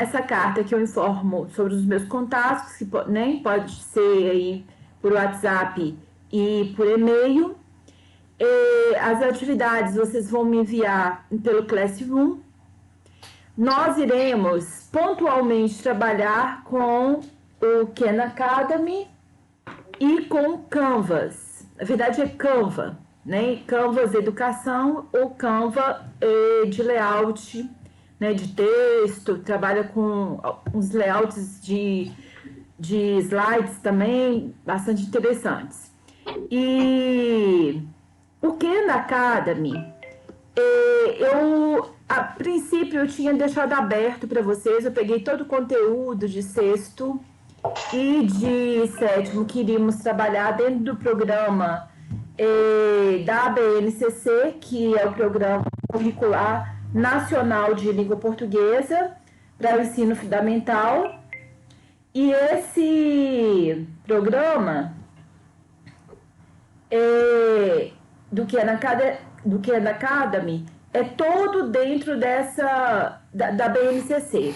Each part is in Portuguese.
nessa carta que eu informo sobre os meus contatos, que né, pode ser aí por WhatsApp e por e-mail. As atividades vocês vão me enviar pelo Classroom. Nós iremos pontualmente trabalhar com o Khan Academy e com Canvas. Na verdade é Canva, né? Canvas Educação ou Canva de layout, né? De texto, trabalha com uns layouts de slides também bastante interessantes. E o Khan Academy, a princípio eu tinha deixado aberto para vocês, eu peguei todo o conteúdo de sexto e de sétimo que iríamos trabalhar dentro do programa da BNCC, que é o Programa Curricular Nacional de Língua Portuguesa para o Ensino Fundamental. E esse programa do Khan Academy é todo dentro da BNCC.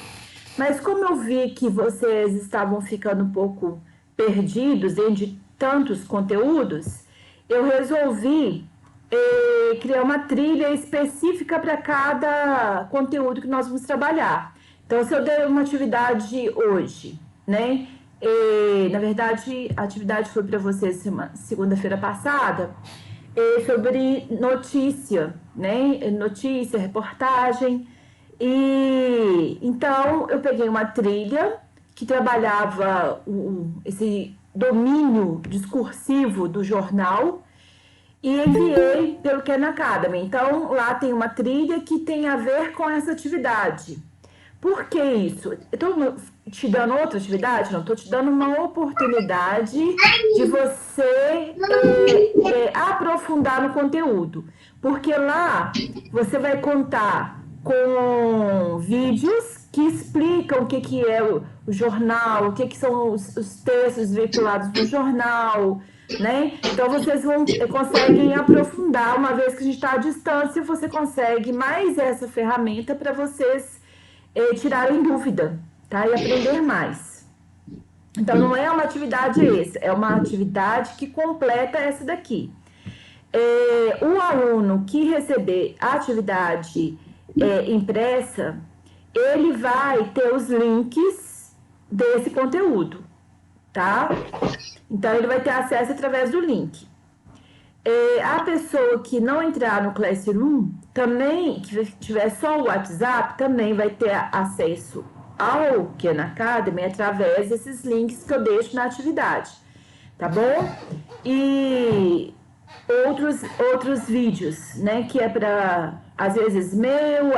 Mas como eu vi que vocês estavam ficando um pouco perdidos dentro de tantos conteúdos, eu resolvi criar uma trilha específica para cada conteúdo que nós vamos trabalhar. Então, se eu der uma atividade hoje, né? Na verdade, a atividade foi para vocês segunda-feira passada, sobre notícia, né? Notícia, reportagem. E então eu peguei uma trilha que trabalhava esse domínio discursivo do jornal e enviei pelo Khan Academy. Então lá tem uma trilha que tem a ver com essa atividade. Por que isso? Estou te dando outra atividade? Não, estou te dando uma oportunidade de você aprofundar no conteúdo. Porque lá você vai contar com vídeos que explicam o que é o jornal, o que são os textos veiculados no jornal, né? Então vocês conseguem aprofundar, uma vez que a gente está à distância, você consegue mais essa ferramenta para vocês tirarem dúvida, tá? E aprender mais. Então não é uma atividade é uma atividade que completa essa daqui. O aluno que receber a atividade impressa, ele vai ter os links desse conteúdo, tá? Então ele vai ter acesso através do link. A pessoa que não entrar no Classroom, também, que tiver só o WhatsApp, também vai ter acesso ao Khan Academy através desses links que eu deixo na atividade, tá bom? E outros vídeos, né, que é para, às vezes,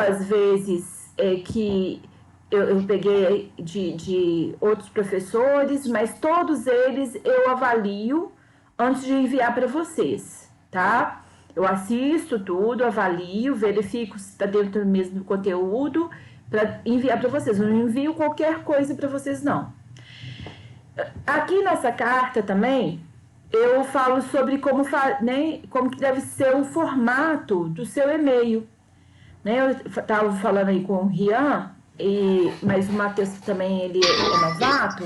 às vezes que eu peguei de outros professores, mas todos eles eu avalio antes de enviar para vocês, tá? Eu assisto tudo, avalio, verifico se está dentro do mesmo conteúdo para enviar para vocês. Eu não envio qualquer coisa para vocês, não. Aqui nessa carta também, eu falo sobre como que deve ser o formato do seu e-mail. Né? Eu estava falando aí com o Rian, mas o Matheus também ele é novato.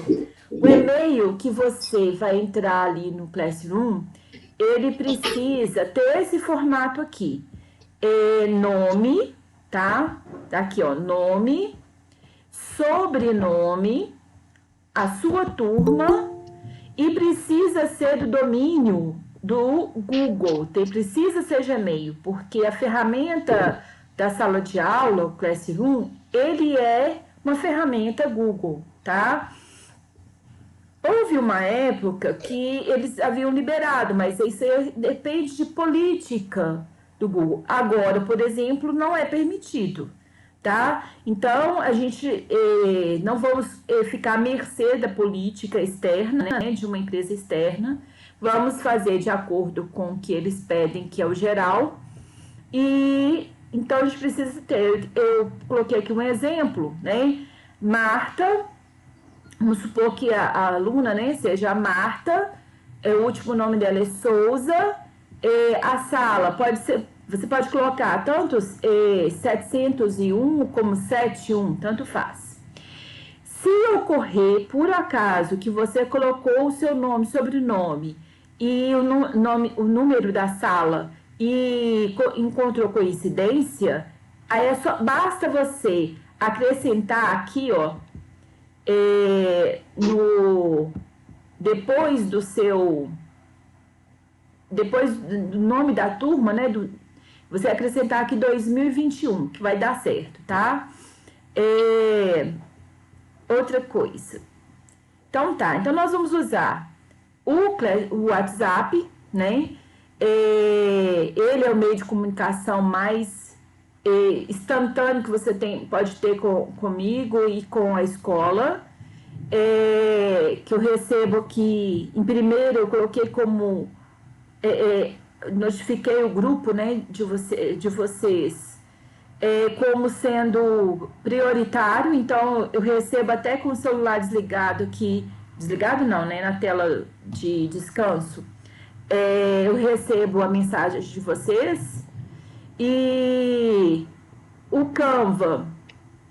O e-mail que você vai entrar ali no Classroom, ele precisa ter esse formato aqui. Nome, tá? Aqui, ó, nome, sobrenome, a sua turma, e precisa ser do domínio do Google, precisa ser Gmail, porque a ferramenta da sala de aula, o Classroom, ele é uma ferramenta Google, tá? Houve uma época que eles haviam liberado, mas isso depende de política do Google. Agora, por exemplo, não é permitido, tá? Então, a gente não vamos ficar à mercê da política externa, né, de uma empresa externa. Vamos fazer de acordo com o que eles pedem, que é o geral. E então, a gente precisa ter... Eu coloquei aqui um exemplo, né? Marta... Vamos supor que a aluna, né, seja a Marta, o último nome dela é Souza, a sala pode ser, você pode colocar tanto 701 como 71, tanto faz. Se ocorrer, por acaso, que você colocou o seu nome, sobrenome e o número da sala e encontrou coincidência, aí basta você acrescentar aqui, ó, depois do nome da turma, né, você acrescentar aqui 2021, que vai dar certo, tá? Outra coisa. Então tá, então nós vamos usar o WhatsApp, né? Ele é o meio de comunicação mais instantâneo que você pode ter comigo e com a escola. Que eu recebo aqui, em primeiro eu coloquei como notifiquei o grupo, né, de vocês como sendo prioritário, então eu recebo até com o celular desligado aqui, desligado não, né, na tela de descanso, eu recebo a mensagem de vocês. E o Canva,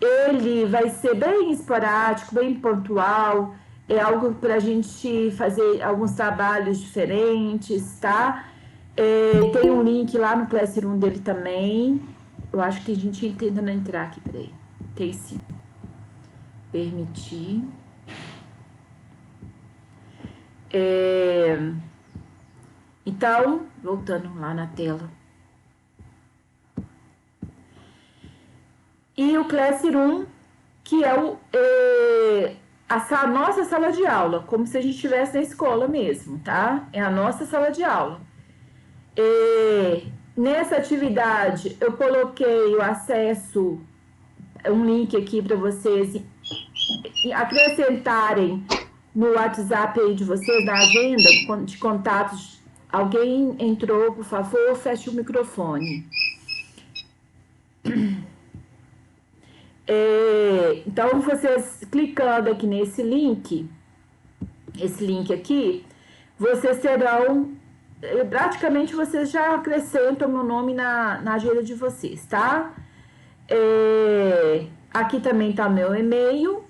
ele vai ser bem esporádico, bem pontual, é algo para a gente fazer alguns trabalhos diferentes, tá? Tem um link lá no Classroom dele também. Eu acho que a gente tentando entrar aqui, peraí. Tem sim. Permitir. Então, voltando lá na tela. E o Classroom, que é a nossa sala de aula, como se a gente estivesse na escola mesmo, tá? É a nossa sala de aula. Nessa atividade, eu coloquei o acesso, um link aqui para vocês acrescentarem no WhatsApp aí de vocês, na agenda de contatos. Alguém entrou, por favor, feche o microfone. Então, vocês clicando aqui nesse link, aqui, vocês terão, praticamente vocês já acrescentam meu nome na agenda de vocês, tá? Aqui também tá meu e-mail.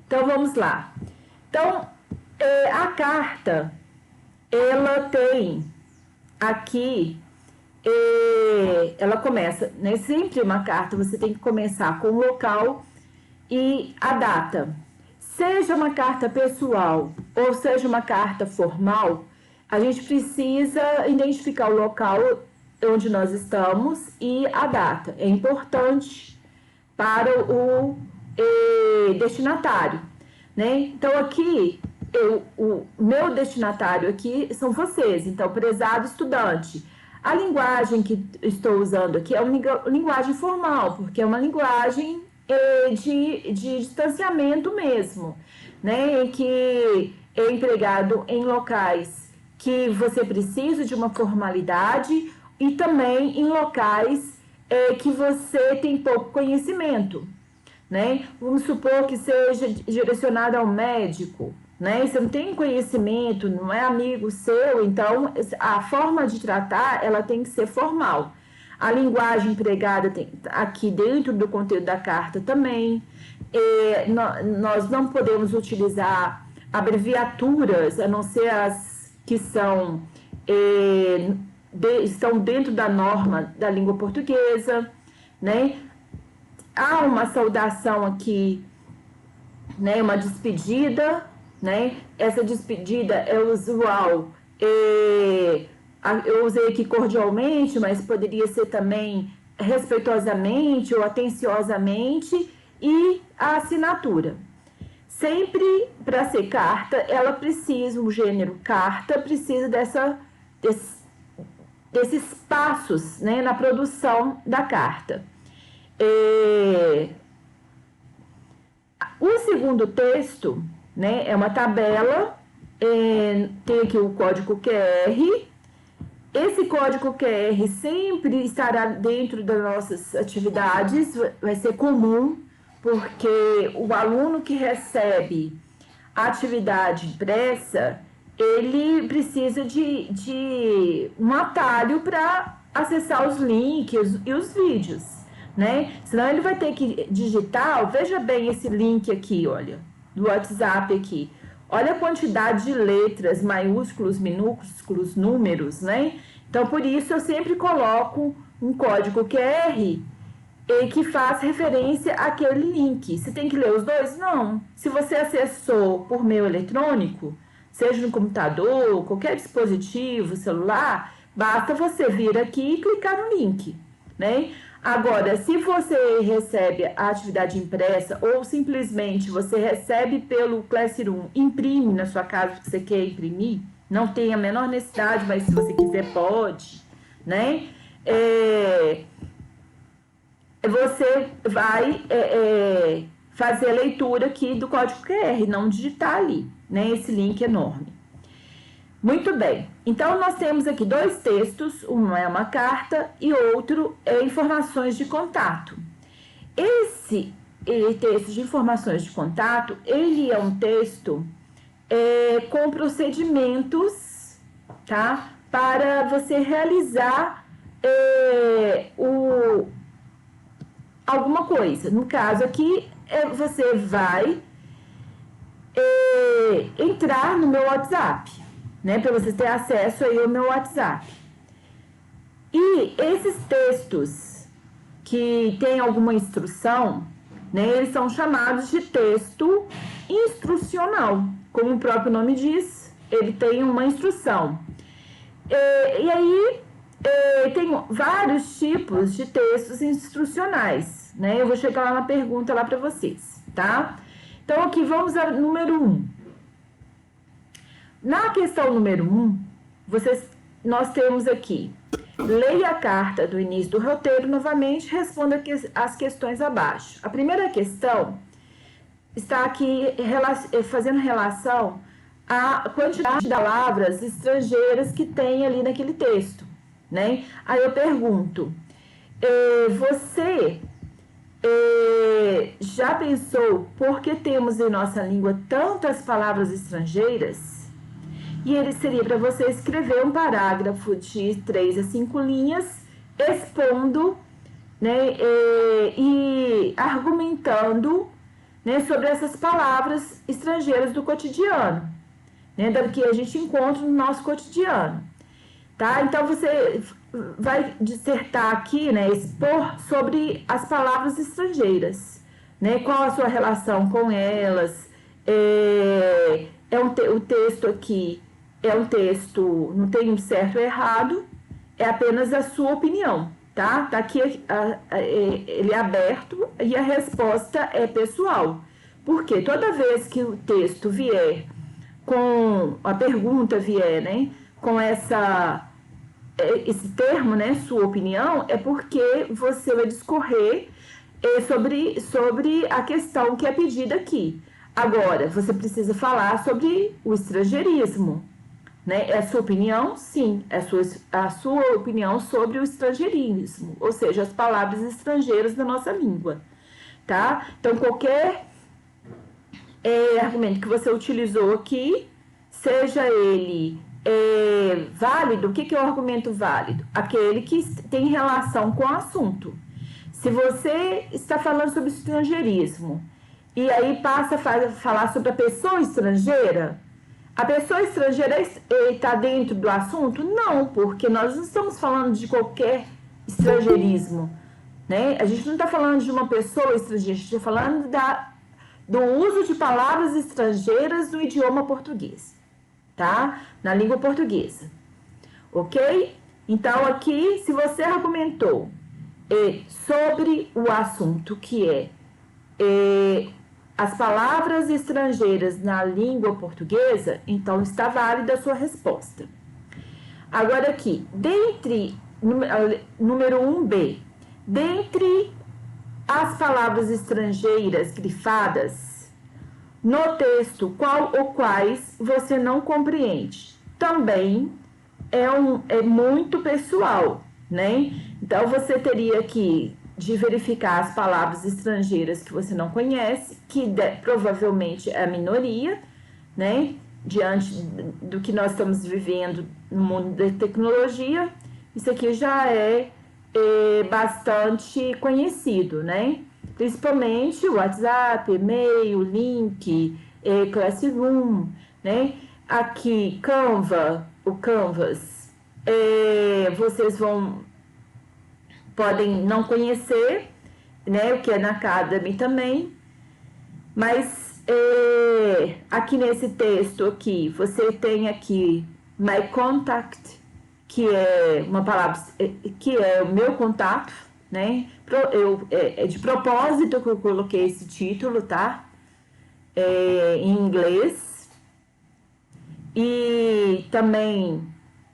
Então, vamos lá. Então, a carta, ela tem aqui... ela começa, né? Sempre uma carta você tem que começar com o local e a data. Seja uma carta pessoal ou seja uma carta formal, a gente precisa identificar o local onde nós estamos e a data. É importante para o destinatário, né? Então aqui o meu destinatário aqui são vocês, então prezado estudante. A linguagem que estou usando aqui é uma linguagem formal, porque é uma linguagem de distanciamento mesmo, né? Que é empregado em locais que você precisa de uma formalidade e também em locais que você tem pouco conhecimento, né? Vamos supor que seja direcionado ao médico, né? Você não tem conhecimento, não é amigo seu, então a forma de tratar ela tem que ser formal. A linguagem empregada aqui dentro do conteúdo da carta também. Nós não podemos utilizar abreviaturas, a não ser as que estão dentro da norma da língua portuguesa, né? Há uma saudação aqui, né? Uma despedida, né? Essa despedida é usual, eu usei aqui cordialmente, mas poderia ser também respeitosamente ou atenciosamente, e a assinatura. Sempre para ser carta, ela precisa, o gênero carta precisa desses passos, né, na produção da carta. O segundo texto, né, é uma tabela, tem aqui o código QR. Esse código QR sempre estará dentro das nossas atividades, vai ser comum, porque o aluno que recebe a atividade impressa, ele precisa de um atalho para acessar os links e os vídeos, né? Senão ele vai ter que digitar, veja bem esse link aqui, olha, do WhatsApp aqui. Olha a quantidade de letras, maiúsculos, minúsculos, números, né? Então, por isso, eu sempre coloco um código QR que faz referência àquele link. Você tem que ler os dois? Não. Se você acessou por meio eletrônico, seja no computador, qualquer dispositivo, celular, basta você vir aqui e clicar no link, né? Agora, se você recebe a atividade impressa ou simplesmente você recebe pelo Classroom, imprime na sua casa porque você quer imprimir, não tem a menor necessidade, mas se você quiser pode, né? Você vai fazer a leitura aqui do código QR, não digitar ali, né? Esse link enorme. Muito bem, então nós temos aqui dois textos, um é uma carta e outro é informações de contato. Esse texto de informações de contato, ele é um texto com procedimentos, tá? Para você realizar alguma coisa. No caso aqui, você vai entrar no meu WhatsApp, né, para você ter acesso aí ao meu WhatsApp. E esses textos que tem alguma instrução, né, eles são chamados de texto instrucional. Como o próprio nome diz, ele tem uma instrução. E aí, tem vários tipos de textos instrucionais, né? Eu vou chegar lá na pergunta lá para vocês, tá? Então, aqui vamos ao número 1. Na questão número 1, nós temos aqui, leia a carta do início do roteiro novamente, responda as questões abaixo. A primeira questão está aqui fazendo relação à quantidade de palavras estrangeiras que tem ali naquele texto, né? Aí eu pergunto, você já pensou por que temos em nossa língua tantas palavras estrangeiras? E ele seria para você escrever um parágrafo de 3 a 5 linhas, expondo, né, e argumentando, né, sobre essas palavras estrangeiras do cotidiano, né, da que a gente encontra no nosso cotidiano. Tá? Então, você vai dissertar aqui, né, expor sobre as palavras estrangeiras, né, qual a sua relação com elas. O texto aqui é um texto, não tem um certo ou errado, é apenas a sua opinião, tá? Tá aqui, ele é aberto e a resposta é pessoal. Porque toda vez que o texto vier com a pergunta vier, né, com esse termo, né, sua opinião, é porque você vai discorrer sobre a questão que é pedida aqui. Agora, você precisa falar sobre o estrangeirismo, né? É a sua opinião? Sim, é a sua opinião sobre o estrangeirismo, ou seja, as palavras estrangeiras da nossa língua, tá? Então, qualquer argumento que você utilizou aqui, seja ele válido, o que é o argumento válido? Aquele que tem relação com o assunto. Se você está falando sobre estrangeirismo e aí passa a falar sobre a pessoa estrangeira, a pessoa estrangeira está dentro do assunto? Não, porque nós não estamos falando de qualquer estrangeirismo, né? A gente não está falando de uma pessoa estrangeira, a gente está falando do uso de palavras estrangeiras no idioma português, tá? Na língua portuguesa, ok? Então, aqui, se você argumentou sobre o assunto que as palavras estrangeiras na língua portuguesa, então está válida a sua resposta. Agora aqui, número 1B, dentre as palavras estrangeiras grifadas no texto, qual ou quais você não compreende? Também é muito pessoal, né? Então, você teria que verificar as palavras estrangeiras que você não conhece, que provavelmente é a minoria, né? Diante do que nós estamos vivendo no mundo da tecnologia, isso aqui já é bastante conhecido, né? Principalmente o WhatsApp, e-mail, link, Classroom, né? Aqui, Canva, o Canvas, vocês podem não conhecer, né? O que é na Academy também, mas aqui nesse texto aqui, você tem aqui My Contact, que é uma palavra que é o meu contato, né? É de propósito que eu coloquei esse título, tá? Em inglês. E também,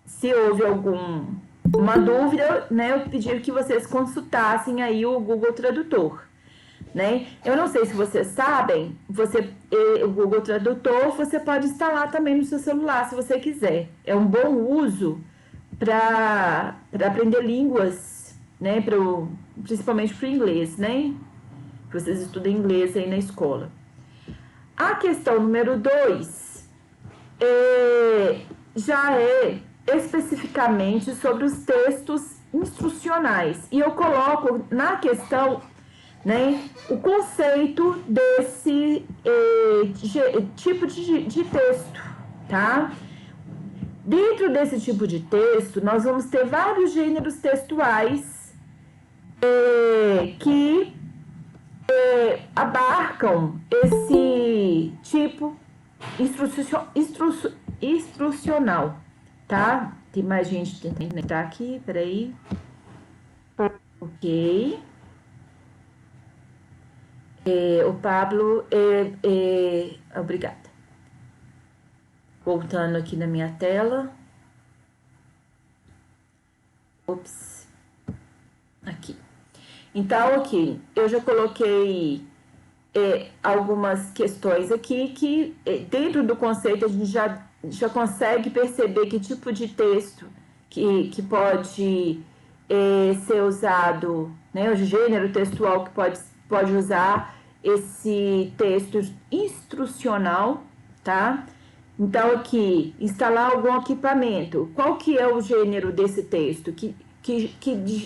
se houve uma dúvida, né? Eu pedi que vocês consultassem aí o Google Tradutor. Né? Eu não sei se vocês sabem, o Google Tradutor você pode instalar também no seu celular, se você quiser. É um bom uso para aprender línguas, né? Principalmente para o inglês, né? Vocês estudam inglês aí na escola. A questão número 2 já é especificamente sobre os textos instrucionais. E eu coloco na questão, né, o conceito desse tipo de texto, tá? Dentro desse tipo de texto, nós vamos ter vários gêneros textuais que abarcam esse tipo instrucional, tá? Tem mais gente tentando entrar aqui, peraí. Ok. O Pablo, obrigada. Voltando aqui na minha tela. Ops. Aqui. Então, aqui, eu já coloquei algumas questões aqui que dentro do conceito a gente já consegue perceber que tipo de texto que pode ser usado, né? O gênero textual que pode usar esse texto instrucional, tá? Então, aqui, instalar algum equipamento. Qual que é o gênero desse texto? Que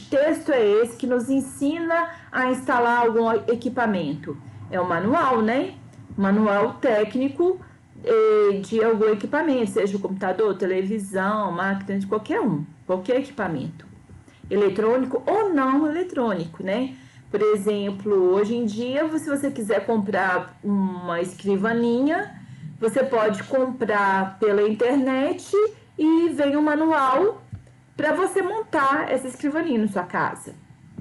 texto é esse que nos ensina a instalar algum equipamento? É o manual, né? Manual técnico de algum equipamento, seja o computador, televisão, máquina, de qualquer equipamento. Eletrônico ou não eletrônico, né? Por exemplo, hoje em dia, se você quiser comprar uma escrivaninha, você pode comprar pela internet e vem um manual para você montar essa escrivaninha na sua casa,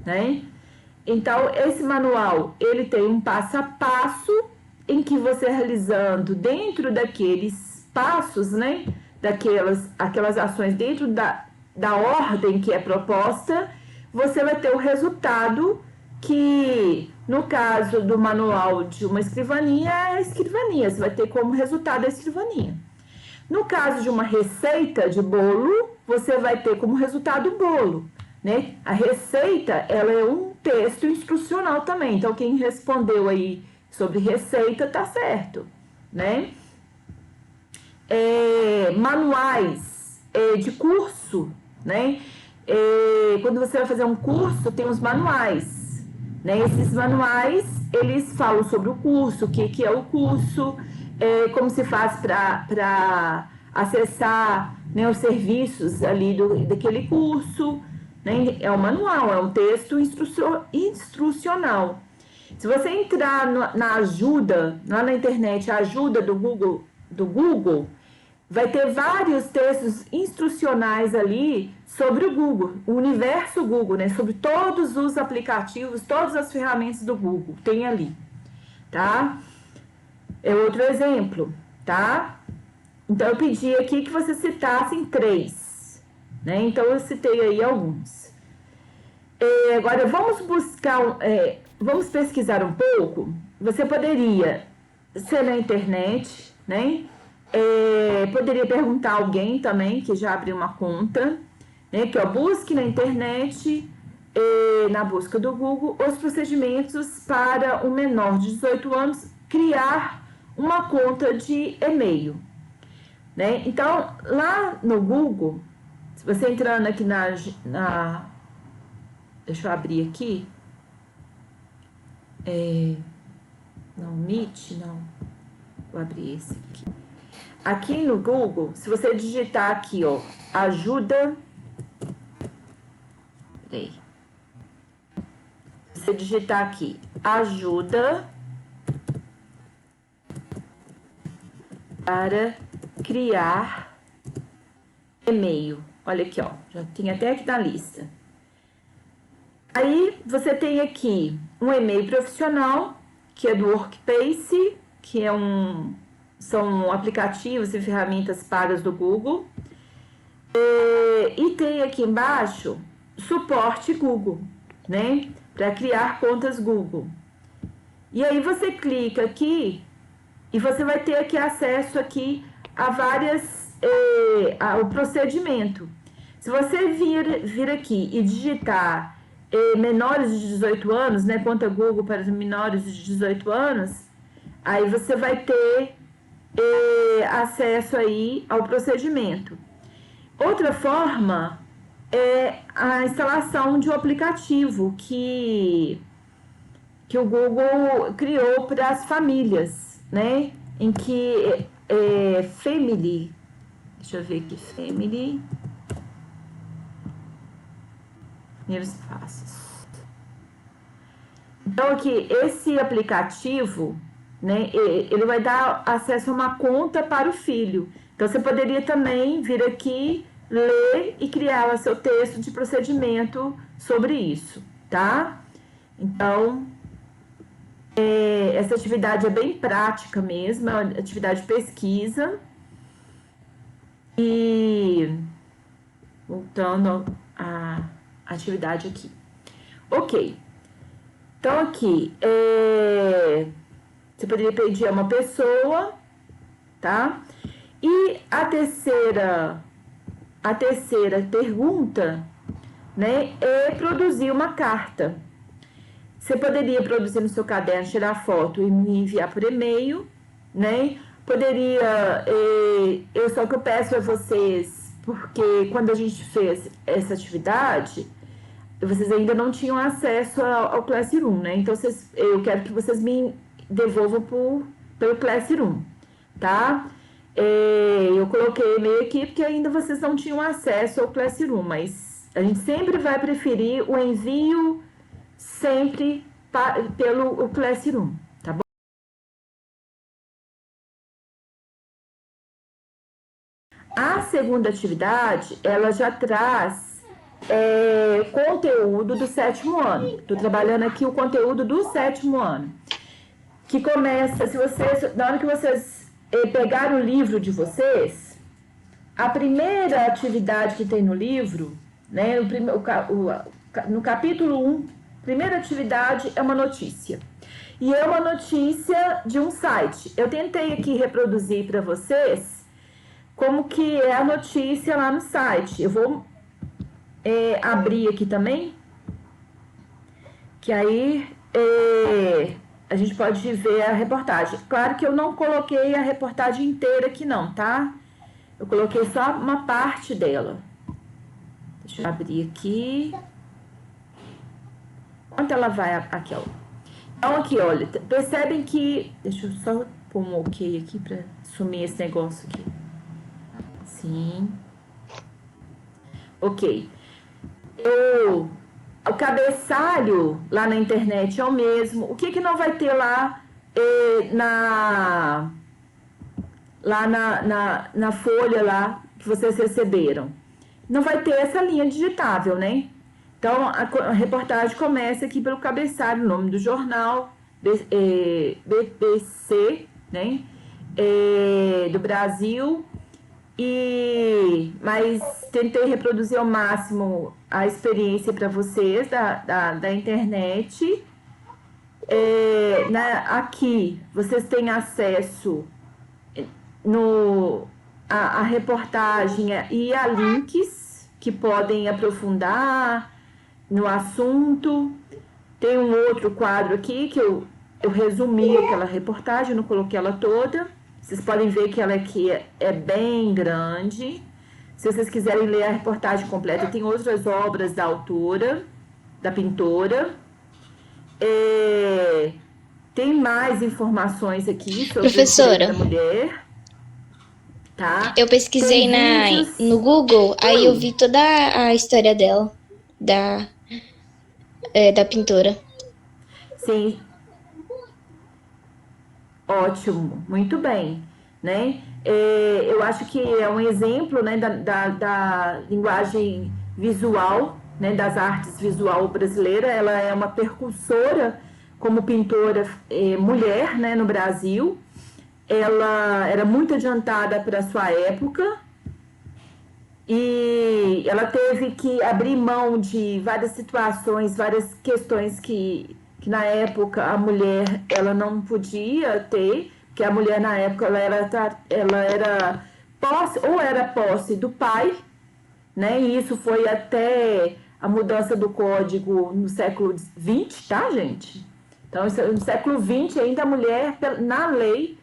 né? Então, esse manual, ele tem um passo a passo em que você realizando dentro daqueles passos, né? Aquelas ações dentro da ordem que é proposta, você vai ter o resultado que, no caso do manual de uma escrivaninha, é a escrivaninha. Você vai ter como resultado a escrivaninha. No caso de uma receita de bolo, você vai ter como resultado o bolo, né? A receita, ela é um texto instrucional também. Então, quem respondeu aí sobre receita, tá certo, né? Manuais de curso, né? Quando você vai fazer um curso, tem os manuais, né? Esses manuais, eles falam sobre o curso, o que é o curso, como se faz para acessar, né, os serviços ali daquele curso, né? É um manual, é um texto instrucional. Se você entrar na ajuda, lá na internet, a ajuda do Google, vai ter vários textos instrucionais ali sobre o Google, o universo Google, né? Sobre todos os aplicativos, todas as ferramentas do Google, tem ali, tá? É outro exemplo, tá? Então, eu pedi aqui que você citassem 3, né? Então, eu citei aí alguns. Agora, vamos pesquisar um pouco. Você poderia ser na internet, né? Poderia perguntar a alguém também que já abriu uma conta, né? Que busque na internet, na busca do Google, os procedimentos para um menor de 18 anos criar uma conta de e-mail, né? Então, lá no Google, se você entrando aqui Deixa eu abrir aqui. Não, Meet, não. Vou abrir esse aqui. Aqui no Google, se você digitar aqui, ó, ajuda... Peraí. Se você digitar aqui, ajuda para criar e-mail. Olha aqui, ó, já tem até aqui na lista. Aí, você tem aqui um e-mail profissional, que é do Workspace, que são aplicativos e ferramentas pagas do Google. E tem aqui embaixo, suporte Google, né? Para criar contas Google. E aí, você clica aqui e você vai ter aqui acesso aqui a ao procedimento. Se você vir aqui e digitar menores de 18 anos, né, conta Google para menores de 18 anos, aí você vai ter acesso aí ao procedimento. Outra forma é a instalação de um aplicativo que o Google criou para as famílias, né, em que Family, deixa eu ver aqui, Family, primeiros passos. Então, aqui, esse aplicativo, né, ele vai dar acesso a uma conta para o filho. Então, você poderia também vir aqui, ler e criar o seu texto de procedimento sobre isso, tá? Então, essa atividade é bem prática mesmo, é uma atividade de pesquisa. E, voltando à atividade aqui. Ok. Então, aqui, você poderia pedir a uma pessoa, tá? E a terceira pergunta, né, é produzir uma carta. Você poderia produzir no seu caderno, tirar foto e me enviar por e-mail, né? Poderia, só que eu peço a vocês, porque quando a gente fez essa atividade, vocês ainda não tinham acesso ao Classroom, né? Então, eu quero que vocês me devolvam pelo Classroom, tá? Eu coloquei e-mail aqui porque ainda vocês não tinham acesso ao Classroom, mas a gente sempre vai preferir o envio sempre pelo Classroom, tá bom? A segunda atividade, ela já traz conteúdo do 7º ano. Estou trabalhando aqui o conteúdo do 7º ano. Que começa, na hora que vocês pegarem o livro de vocês, a primeira atividade que tem no livro, né, no capítulo 1, primeira atividade é uma notícia. E é uma notícia de um site. Eu tentei aqui reproduzir para vocês como que é a notícia lá no site. Eu vou abrir aqui também, que aí a gente pode ver a reportagem. Claro que eu não coloquei a reportagem inteira aqui não, tá? Eu coloquei só uma parte dela. Deixa eu abrir aqui. Quanto ela vai aqui, ó. Então aqui, olha, percebem que... Deixa eu só pôr um ok aqui para sumir esse negócio aqui. Sim. Ok. O cabeçalho lá na internet é o mesmo. O que não vai ter lá na folha lá que vocês receberam? Não vai ter essa linha digitável, né? Então, a reportagem começa aqui pelo cabeçalho, o nome do jornal, BBC, né? Do Brasil. Mas tentei reproduzir ao máximo a experiência para vocês da internet. Aqui vocês têm acesso a reportagem e a links que podem aprofundar no assunto. Tem um outro quadro aqui que eu resumi aquela reportagem, não coloquei ela toda. Vocês podem ver que ela aqui é bem grande. Se vocês quiserem ler a reportagem completa, tem outras obras da autora. da pintora. Tem mais informações aqui sobre os direitos Professora, da mulher, tá? eu pesquisei Tem vídeos. no Google, aí eu Ui, vi toda a história dela, da, da pintora. sim, ótimo, muito bem, né? Eu acho que é um exemplo, né, da linguagem visual, né, das artes visual brasileira. Ela é uma percursora como pintora mulher, né, no Brasil. Ela era muito adiantada para a sua época e ela teve que abrir mão de várias situações, várias questões que na época a mulher ela não podia ter, que a mulher na época ela era posse, ou era posse do pai, né? E isso foi até a mudança do código no século XX, tá, gente? Então, no século XX, ainda a mulher, na lei,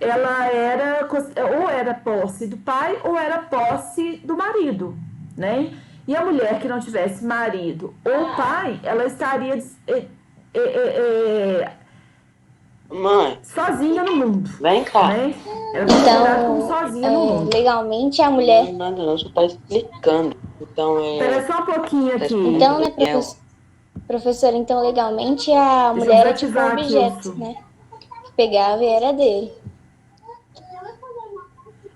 ela era ou era posse do pai ou era posse do marido, né? E a mulher que não tivesse marido ou pai, ela estaria Mãe, sozinha no mundo, vem cá. né? Ela é considerada como Então, sozinha no mundo. legalmente a Não, mulher. nada não, só tá explicando. Então, Espera só um pouquinho tá aqui. explicando Então, né, que é o... professora, então legalmente a Deixa eu mulher é tipo um desativar aqui objeto, isso. né? Que pegava e era dele.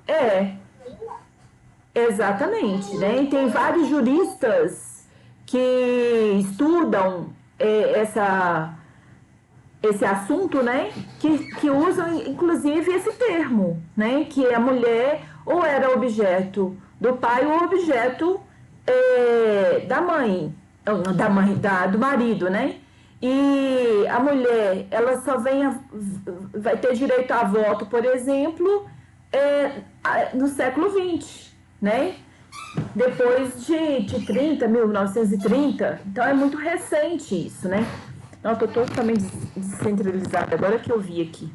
É, exatamente, né? E tem vários juristas que estudam esse assunto, né? Que usam inclusive esse termo, né? Que a mulher ou era objeto do pai ou objeto da mãe, do marido, né? E a mulher, ela só vai ter direito a voto, por exemplo, no século XX, né? Depois de 1930. Então é muito recente isso, né? Não, eu tô totalmente descentralizada agora que eu vi aqui.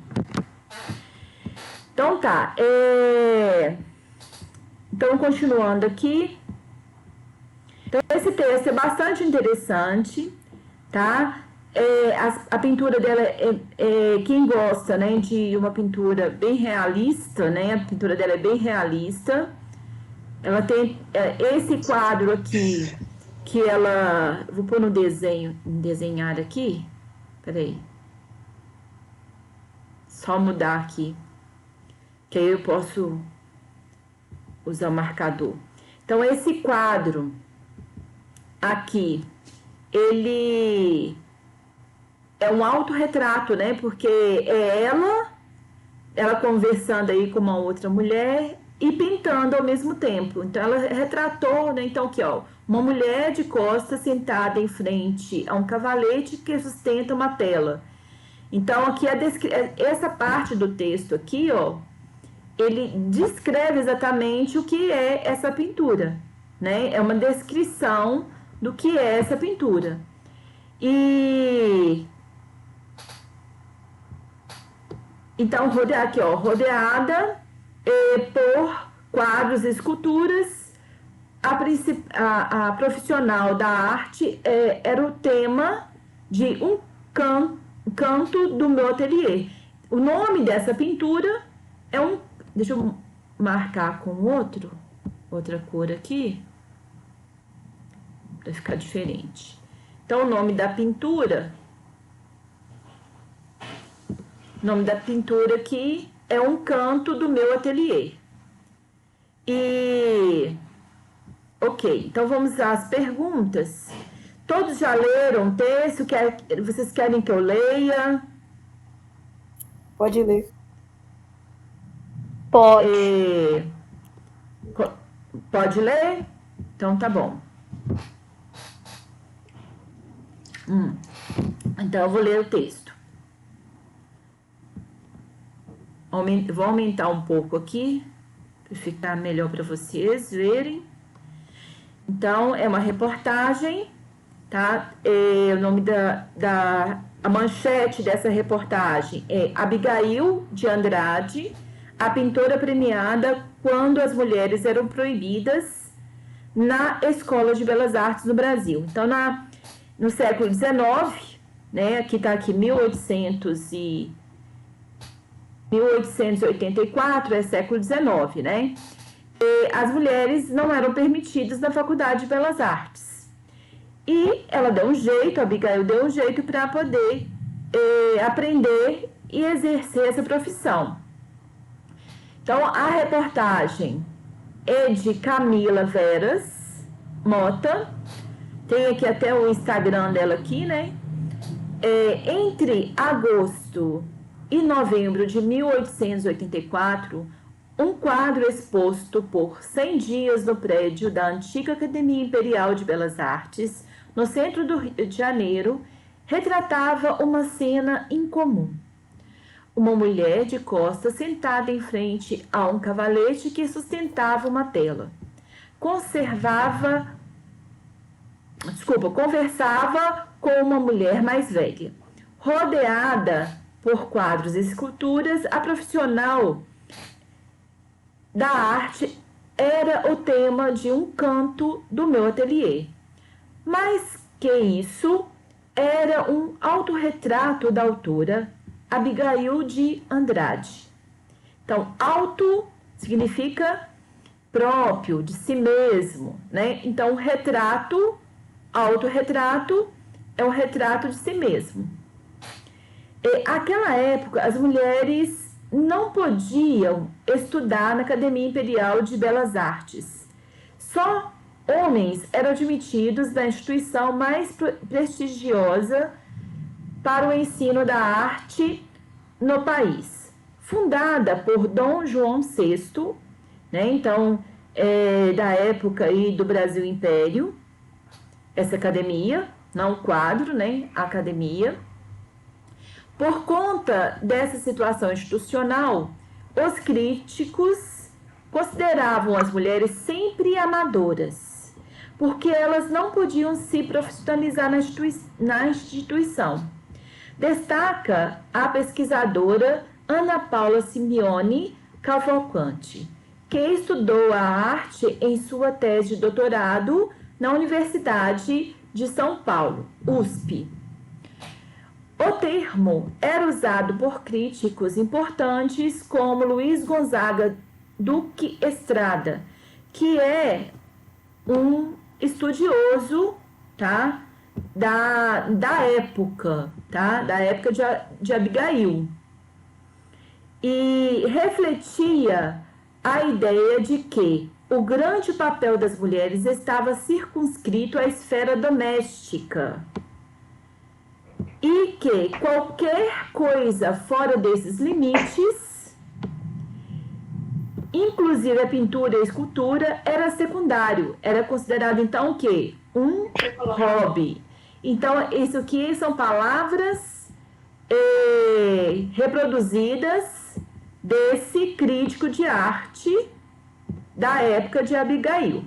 Então tá. Então, continuando aqui. Então, esse texto é bastante interessante, tá? A pintura dela quem gosta, né, de uma pintura bem realista, né? A pintura dela é bem realista. Ela tem esse quadro aqui que ela, vou pôr no desenhar aqui. Peraí. Só mudar aqui, que aí eu posso usar o marcador. Então, esse quadro aqui, ele é um autorretrato, né? Porque é ela conversando aí com uma outra mulher e pintando ao mesmo tempo. Então, ela retratou, né? Então, aqui, ó, uma mulher de costas sentada em frente a um cavalete que sustenta uma tela. Então, aqui essa parte do texto aqui, ó, ele descreve exatamente o que é essa pintura, né? É uma descrição do que é essa pintura. E então, aqui, ó, rodeada por quadros e esculturas, a profissional da arte era o tema de um canto do meu ateliê. O nome dessa pintura é um. Deixa eu marcar com outra cor aqui, para ficar diferente. Então, o nome da pintura aqui é um canto do meu ateliê. E ok, então vamos às perguntas. Todos já leram o texto? Vocês querem que eu leia? Pode ler. Pode. Pode ler? Então tá bom. Então eu vou ler o texto. Vou aumentar um pouco aqui para ficar melhor para vocês verem. Então é uma reportagem, tá? O nome a manchete dessa reportagem é Abigail de Andrade, a pintora premiada quando as mulheres eram proibidas na Escola de Belas Artes no Brasil. Então, no século XIX, né? Aqui está aqui 1884, é século XIX, né? E as mulheres não eram permitidas na Faculdade de Belas Artes. E ela deu um jeito, a Abigail deu um jeito para poder aprender e exercer essa profissão. Então, a reportagem é de Camila Veras Mota, tem aqui até o Instagram dela aqui, né? Entre agosto e novembro de 1884, um quadro exposto por 100 dias no prédio da antiga Academia Imperial de Belas Artes, no centro do Rio de Janeiro, retratava uma cena incomum. Uma mulher de costas sentada em frente a um cavalete que sustentava uma tela. Conversava com uma mulher mais velha. Rodeada por quadros e esculturas, a profissional da arte era o tema de um canto do meu ateliê. Mais que isso, era um autorretrato da autora Abigail de Andrade. Então, auto significa próprio, de si mesmo, né? Então, retrato, autorretrato, é um retrato de si mesmo. Naquela época, as mulheres não podiam estudar na Academia Imperial de Belas Artes. Só homens eram admitidos na instituição mais prestigiosa para o ensino da arte no país. Fundada por Dom João VI, né? Então, da época aí do Brasil Império, essa academia, não o quadro, né? A academia. Por conta dessa situação institucional, os críticos consideravam as mulheres sempre amadoras, porque elas não podiam se profissionalizar na instituição. Destaca a pesquisadora Ana Paula Simeone Cavalcante, que estudou a arte em sua tese de doutorado na Universidade de São Paulo, USP. O termo era usado por críticos importantes como Luiz Gonzaga Duque Estrada, que é um estudioso, tá, da época, tá, da época de Abigail, e refletia a ideia de que o grande papel das mulheres estava circunscrito à esfera doméstica e que qualquer coisa fora desses limites, inclusive a pintura e a escultura, era secundário, era considerado então o quê? Um hobby. Então, isso aqui são palavras reproduzidas desse crítico de arte da época de Abigail.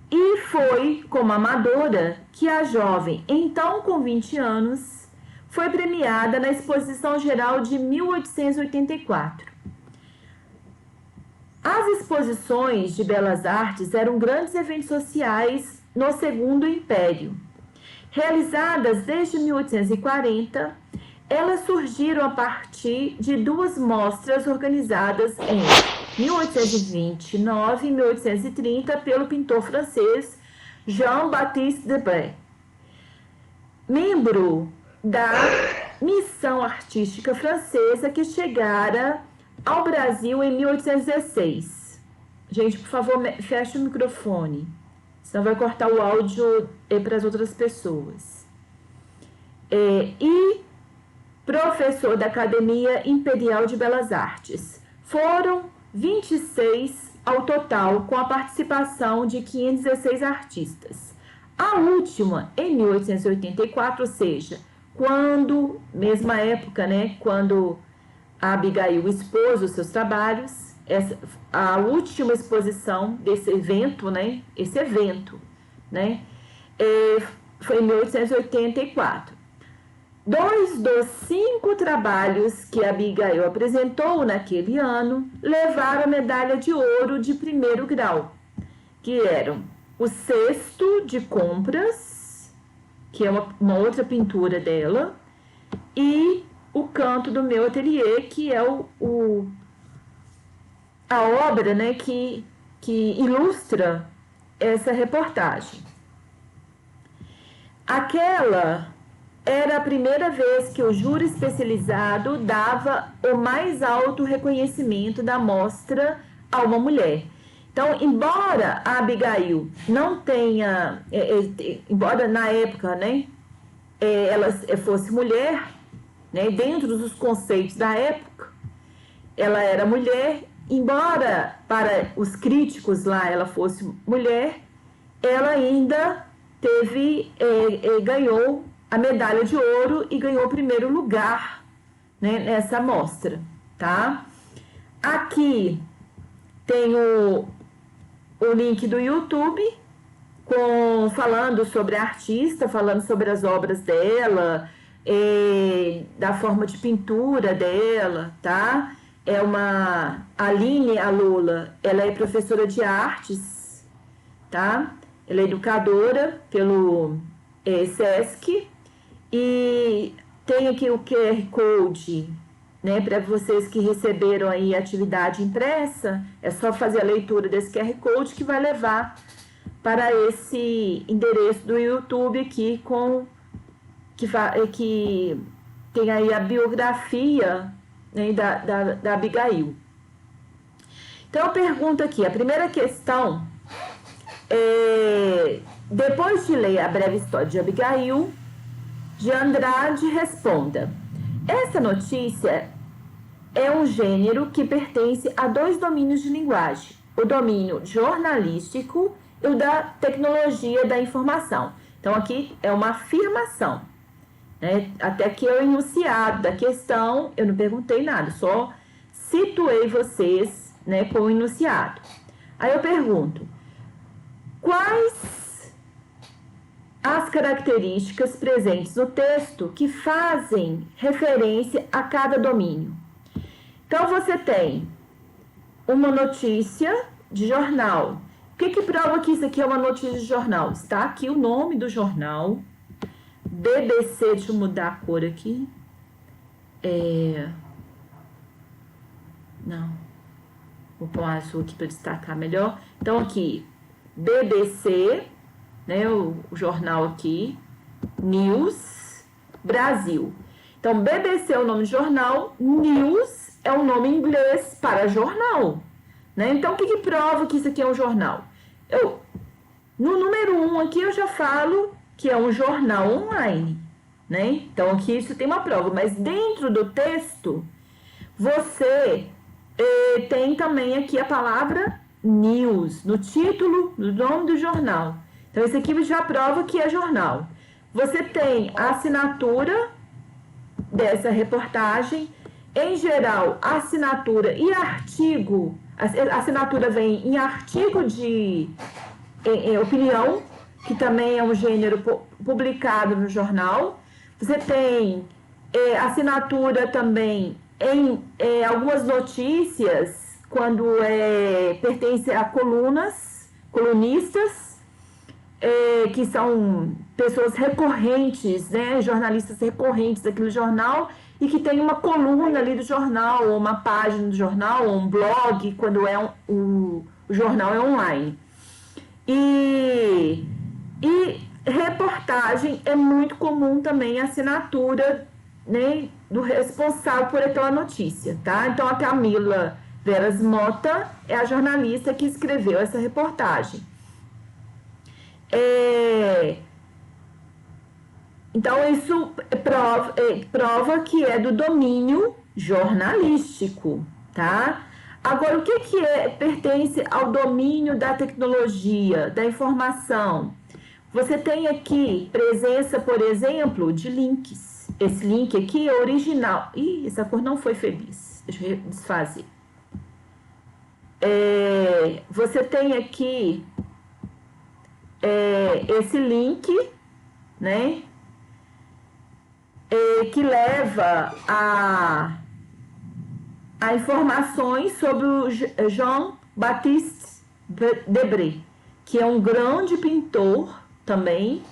E foi como amadora que a jovem, então com 20 anos, foi premiada na Exposição Geral de 1884. As exposições de belas artes eram grandes eventos sociais no Segundo Império. Realizadas desde 1840, elas surgiram a partir de duas mostras organizadas em 1829 e 1830 pelo pintor francês Jean-Baptiste Debré, membro da missão artística francesa que chegara ao Brasil em 1816. Gente, por favor, feche o microfone, senão vai cortar o áudio para as outras pessoas. E professor da Academia Imperial de Belas Artes. Foram 26 ao total, com a participação de 516 artistas. A última, em 1884, ou seja, quando, mesma época, né, quando a Abigail expôs os seus trabalhos, a última exposição desse evento, né, foi em 1884. 2 dos 5 trabalhos que Abigail apresentou naquele ano levaram a medalha de ouro de primeiro grau, que eram o cesto de compras, que é uma outra pintura dela, e o canto do meu ateliê, que é a obra, né, que ilustra essa reportagem. Aquela era a primeira vez que o júri especializado dava o mais alto reconhecimento da mostra a uma mulher. Então, embora a Abigail não tenha, embora na época, né, ela fosse mulher, né, dentro dos conceitos da época, ela era mulher, embora para os críticos lá ela fosse mulher, ela ainda ganhou a medalha de ouro e ganhou o primeiro lugar, né, nessa mostra, tá? Aqui tem o link do YouTube falando sobre a artista, falando sobre as obras dela, da forma de pintura dela, tá? A Aline Alula, ela é professora de artes, tá? Ela é educadora pelo SESC e tem aqui o QR Code, né? Para vocês que receberam aí a atividade impressa, é só fazer a leitura desse QR Code que vai levar para esse endereço do YouTube aqui que tem aí a biografia, né, da Abigail. Então eu pergunto aqui, a primeira questão depois de ler a breve história de Abigail de Andrade, responda: essa notícia é um gênero que pertence a dois domínios de linguagem, o domínio jornalístico e o da tecnologia da informação. Então aqui é uma afirmação, né? Até que o enunciado da questão, eu não perguntei nada, só situei vocês, né, com o enunciado. Aí eu pergunto: quais as características presentes no texto que fazem referência a cada domínio? Então, você tem uma notícia de jornal. O que prova que isso aqui é uma notícia de jornal? Está aqui o nome do jornal, BBC, deixa eu mudar a cor aqui. Não, vou pôr um azul aqui para destacar melhor. Então, aqui, BBC, né, o jornal aqui, News, Brasil. Então, BBC é o nome de jornal, News é o nome em inglês para jornal, né? Então, o que prova que isso aqui é um jornal? No número 1 aqui eu já falo que é um jornal online, né? Então, aqui isso tem uma prova, mas dentro do texto, você tem também aqui a palavra news, no título, no nome do jornal. Então, esse aqui já prova que é jornal. Você tem a assinatura dessa reportagem, em geral, assinatura e artigo. A assinatura vem em artigo de opinião, que também é um gênero publicado no jornal. Você tem assinatura também em algumas notícias, quando pertence a colunistas, que são pessoas recorrentes, né, jornalistas recorrentes daquele jornal, e que tem uma coluna ali do jornal, ou uma página do jornal, ou um blog, quando o jornal é online. E reportagem é muito comum também a assinatura, né, do responsável por aquela notícia, tá? Então, a Camila Veras Mota é a jornalista que escreveu essa reportagem. Então, isso prova que é do domínio jornalístico, tá? Agora, o que pertence ao domínio da tecnologia, da informação? Você tem aqui presença, por exemplo, de links. Esse link aqui é original. Ih, essa cor não foi feliz. Deixa eu desfazer. Você tem aqui esse link, né? Que leva a informações sobre o Jean-Baptiste Debré, que é um grande pintor também,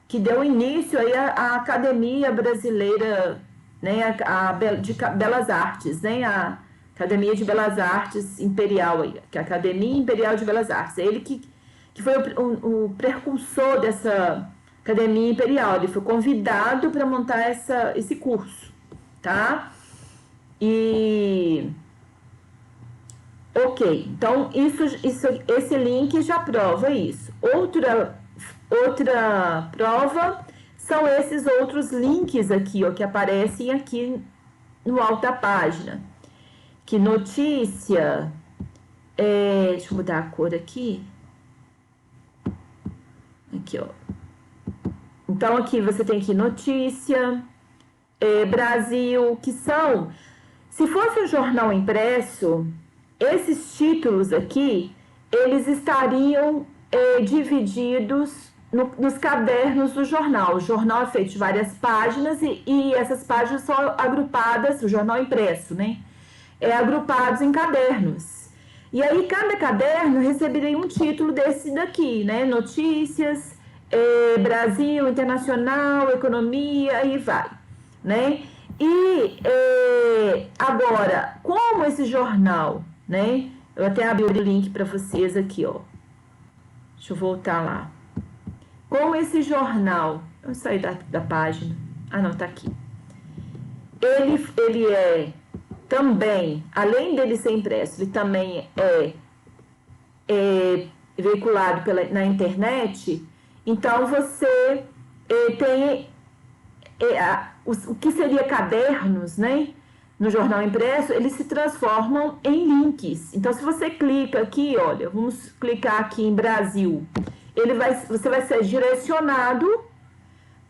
que deu início aí à Academia Brasileira, né, de Belas Artes, né, a Academia de Belas Artes Imperial, aí, que é a Academia Imperial de Belas Artes. Ele que foi o precursor dessa Academia Imperial. Ele foi convidado para montar esse curso, tá? Ok, então esse link já prova isso. Outra prova são esses outros links aqui, ó, que aparecem aqui no alto da página. Que notícia, deixa eu mudar a cor aqui. Aqui, ó. Então aqui você tem aqui notícia, Brasil, que são, se fosse um jornal impresso, esses títulos aqui, eles estariam divididos nos cadernos do jornal. O jornal é feito de várias páginas e essas páginas são agrupadas, o jornal impresso, né? Agrupados em cadernos. E aí cada caderno receberia um título desse daqui, né? Notícias, Brasil, internacional, economia, aí vai, né? E agora, como esse jornal, né? Eu até abri o link para vocês aqui, ó. Deixa eu voltar lá. Como esse jornal, eu saí da página. Ah, não, tá aqui. Ele é também, além dele ser impresso, ele também é veiculado na internet. Então, você tem o que seria cadernos, né? No jornal impresso, eles se transformam em links. Então, se você clica aqui, olha, vamos clicar aqui em Brasil, você vai ser direcionado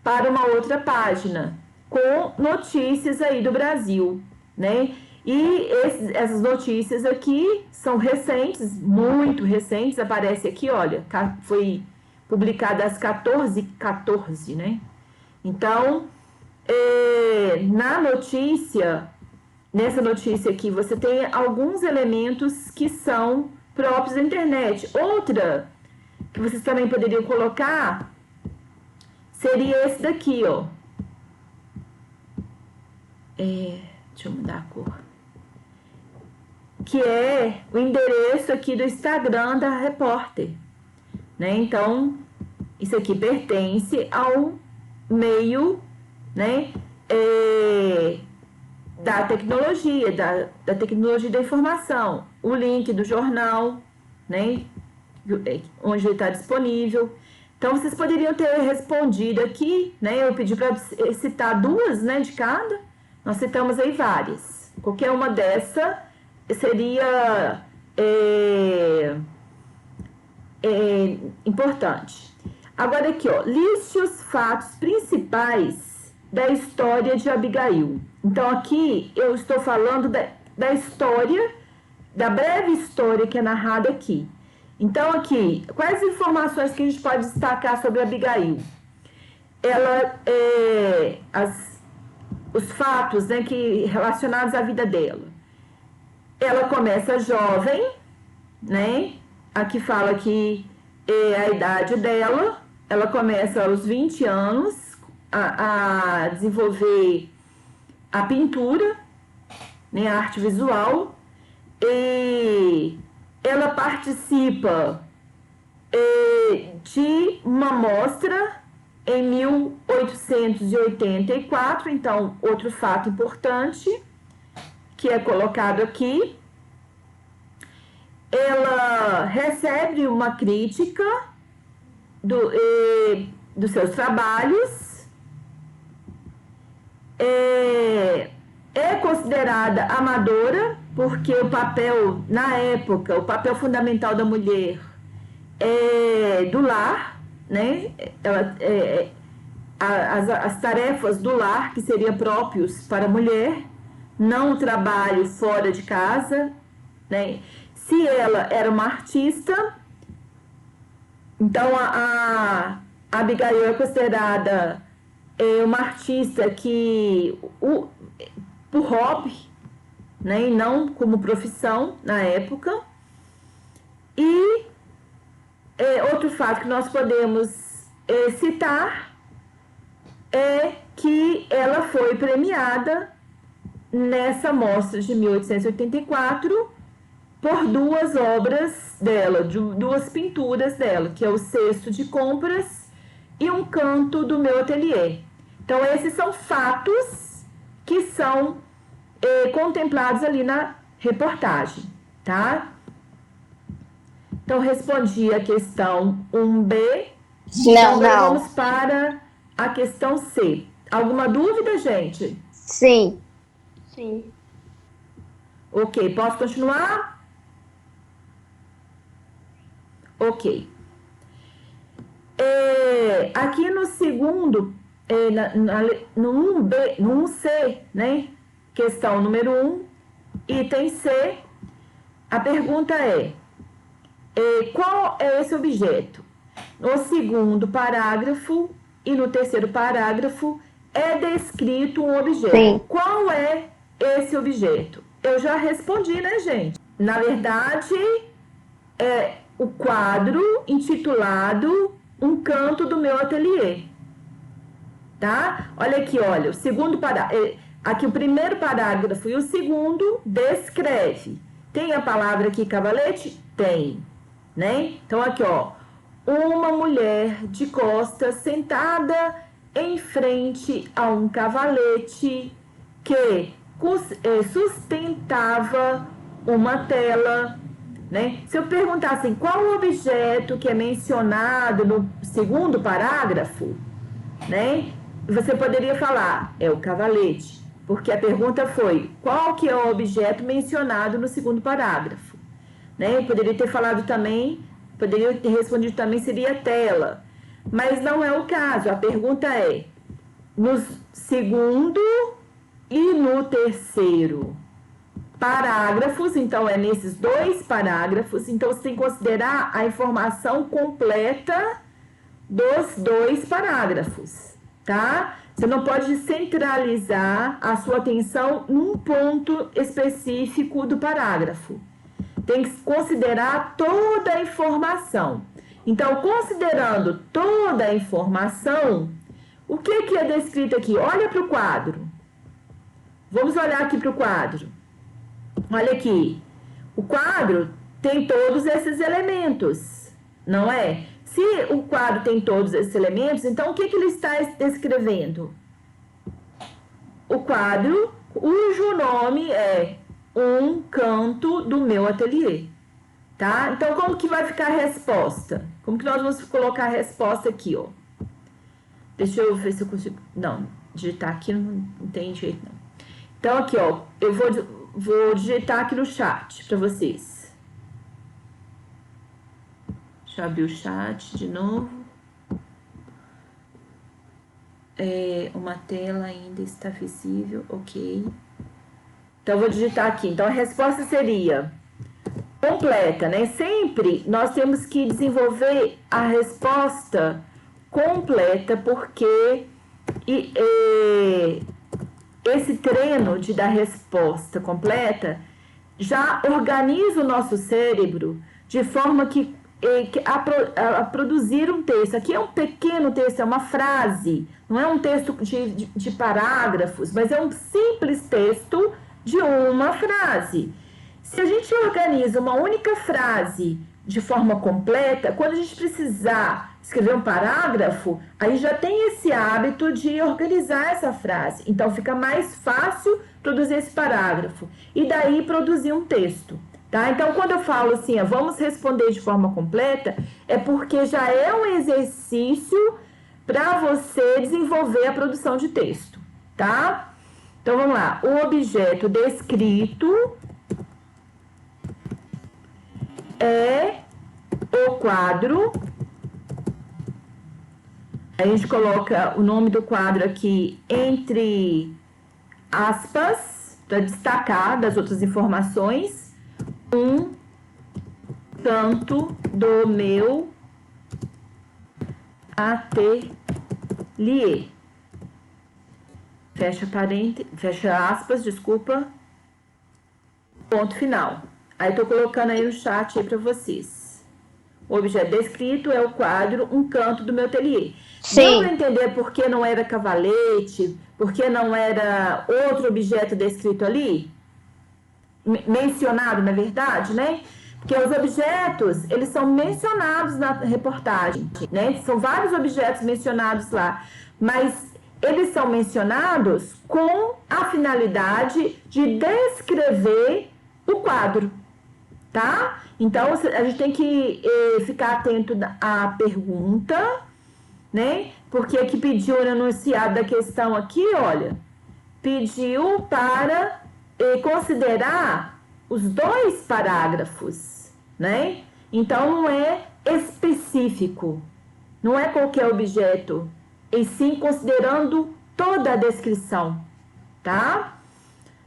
para uma outra página com notícias aí do Brasil, né? E essas notícias aqui são recentes, muito recentes, aparece aqui, olha, foi publicada às 14h14, né? Então, nessa notícia aqui, você tem alguns elementos que são próprios da internet. Outra que vocês também poderiam colocar seria esse daqui, ó. Deixa eu mudar a cor. Que é o endereço aqui do Instagram da repórter, né? Então, isso aqui pertence ao meio, né? Da tecnologia, da tecnologia da informação. O link do jornal, né? Onde ele está disponível. Então, vocês poderiam ter respondido aqui, né? Eu pedi para citar duas, né, de cada. Nós citamos aí várias. Qualquer uma dessa seria importante. Agora aqui, ó, liste os fatos principais da história de Abigail. Então, aqui eu estou falando da história, da breve história que é narrada aqui. Então, aqui, quais informações que a gente pode destacar sobre Abigail? Os fatos, né, relacionados à vida dela. Ela começa jovem, né? Aqui fala que a idade dela. Ela começa aos 20 anos a desenvolver a pintura, né, a arte visual. E ela participa de uma mostra em 1884, então, outro fato importante que é colocado aqui. Ela recebe uma crítica dos seus trabalhos, é considerada amadora, porque o papel, na época, o papel fundamental da mulher é do lar, né? As tarefas do lar, que seriam próprios para a mulher, não o trabalho fora de casa, né? Se ela era uma artista, então a Abigail é né? E não como profissão na época. E outro fato que nós podemos citar é que ela foi premiada nessa mostra de 1884 por duas obras dela, duas pinturas dela, que é o Cesto de Compras e Um Canto do Meu Ateliê. Então, esses são fatos que são contemplados ali na reportagem, tá? Então, respondi a questão 1B. Então, agora vamos para a questão C. Alguma dúvida, gente? Sim. Sim. Ok, posso continuar? Ok. Aqui no segundo, no 1B, no 1C, né? Questão número 1, item C, a pergunta é qual é esse objeto? No segundo parágrafo e no terceiro parágrafo é descrito um objeto. Sim. Qual é esse objeto? Eu já respondi, né, gente? Na verdade, é o quadro intitulado Um Canto do Meu Ateliê. Tá? Olha aqui, olha, o segundo parágrafo. Aqui o primeiro parágrafo e o segundo descreve. Tem a palavra aqui, cavalete? Tem, né? Então, aqui, ó. Uma mulher de costas sentada em frente a um cavalete que sustentava uma tela, né? Se eu perguntar assim, qual o objeto que é mencionado no segundo parágrafo, né? Você poderia falar, é o cavalete, porque a pergunta foi, qual que é o objeto mencionado no segundo parágrafo? Né? Eu poderia ter falado também, poderia ter respondido também, seria tela, mas não é o caso. A pergunta é, no segundo e no terceiro parágrafos, então é nesses dois parágrafos, então você tem que considerar a informação completa dos dois parágrafos, tá? Você não pode centralizar a sua atenção num ponto específico do parágrafo. Tem que considerar toda a informação. Então, considerando toda a informação, o que é descrito aqui? Olha para o quadro. Vamos olhar aqui para o quadro. Olha aqui. O quadro tem todos esses elementos, não é? Se o quadro tem todos esses elementos, então o que ele está descrevendo? O quadro, cujo nome é Um Canto do Meu Ateliê, tá? Então, como que vai ficar a resposta? Como que nós vamos colocar a resposta aqui, ó? Deixa eu ver se eu consigo... Não, digitar aqui não tem jeito, não. Então, aqui, ó, eu vou digitar aqui no chat para vocês. Deixa eu abrir o chat de novo. Uma tela ainda está visível, ok. Então, eu vou digitar aqui. Então, a resposta seria completa, né? Sempre nós temos que desenvolver a resposta completa, porque esse treino de dar resposta completa já organiza o nosso cérebro de forma que a produzir um texto. Aqui é um pequeno texto, é uma frase, não é um texto de parágrafos, mas é um simples texto de uma frase. Se a gente organiza uma única frase de forma completa, quando a gente precisar escrever um parágrafo, aí já tem esse hábito de organizar essa frase. Então, fica mais fácil produzir esse parágrafo e daí produzir um texto. Tá? Então, quando eu falo assim, vamos responder de forma completa, é porque já é um exercício para você desenvolver a produção de texto, tá? Então, vamos lá. O objeto descrito é o quadro. A gente coloca o nome do quadro aqui entre aspas, para destacar das outras informações. Um canto do meu ateliê. Fecha aspas, desculpa. Ponto final. Aí tô colocando aí no chat aí para vocês. O objeto descrito é o quadro Um Canto do Meu Ateliê. Deu para Sim. entender por que não era cavalete, por que não era outro objeto descrito ali? Mencionado, na verdade, né? Porque os objetos, eles são mencionados na reportagem, né? São vários objetos mencionados lá, mas eles são mencionados com a finalidade de descrever o quadro, tá? Então, a gente tem que ficar atento à pergunta, né? Porque aqui pediu no enunciado da questão aqui, olha, pediu para considerar os 2 parágrafos, né? Então, não é específico, não é qualquer objeto, e sim considerando toda a descrição, tá?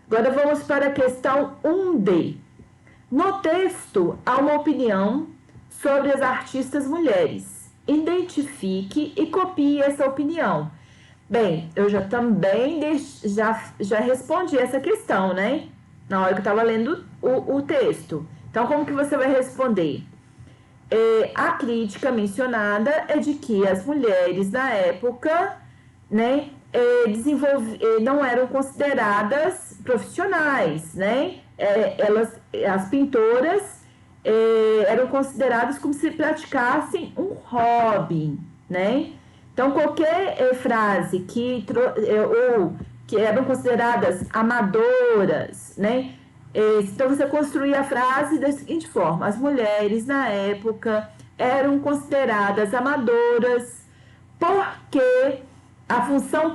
Agora vamos para a questão 1D. No texto, há uma opinião sobre as artistas mulheres. Identifique e copie essa opinião. Bem, eu já também já respondi essa questão, né? Na hora que eu estava lendo o texto. Então, como que você vai responder? A crítica mencionada é de que as mulheres na época, né, não eram consideradas profissionais, né? As pintoras eram consideradas como se praticassem um hobby, né? Então, qualquer frase ou que eram consideradas amadoras, né? Então, você construía a frase da seguinte forma: as mulheres, na época, eram consideradas amadoras porque a função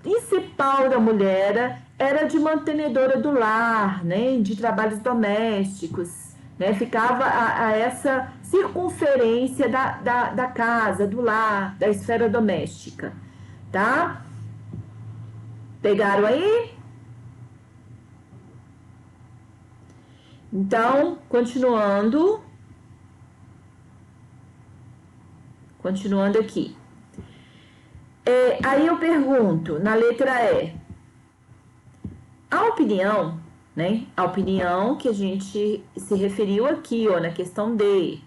principal da mulher era de mantenedora do lar, né? De trabalhos domésticos, né? Ficava a essa circunferência da casa, do lar, da esfera doméstica, tá? Pegaram aí? Então, continuando aqui. Aí eu pergunto, na letra E, a opinião, né? A opinião que a gente se referiu aqui, ó, na questão D,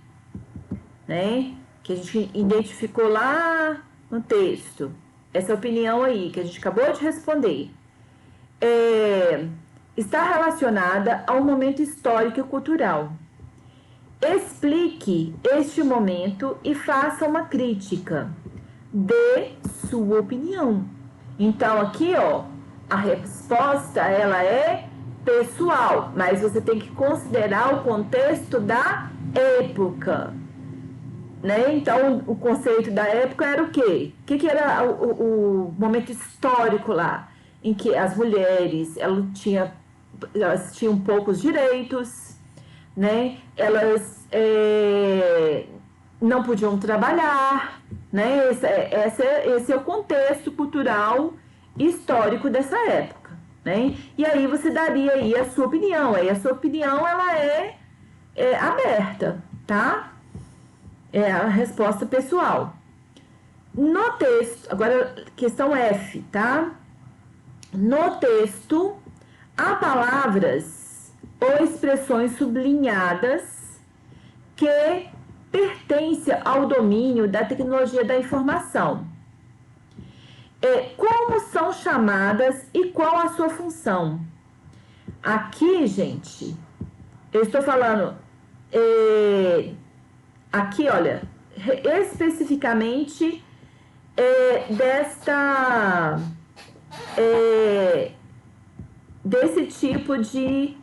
né? Que a gente identificou lá no texto. Essa opinião aí, que a gente acabou de responder, está relacionada ao momento histórico e cultural. Explique este momento e faça uma crítica. Dê sua opinião. Então, aqui, ó, a resposta, ela é pessoal, mas você tem que considerar o contexto da época, né? Então, o conceito da época era o quê? O que era o momento histórico lá? Em que as mulheres, elas tinham poucos direitos, né? Elas não podiam trabalhar, né? Esse é o contexto cultural e histórico dessa época, né? E aí você daria aí a sua opinião. Aí a sua opinião, ela é aberta, tá? É a resposta pessoal. No texto, agora questão F, tá? No texto, há palavras ou expressões sublinhadas que pertencem ao domínio da tecnologia da informação. Como são chamadas e qual a sua função? Aqui, gente, eu estou falando aqui, olha, especificamente desse tipo de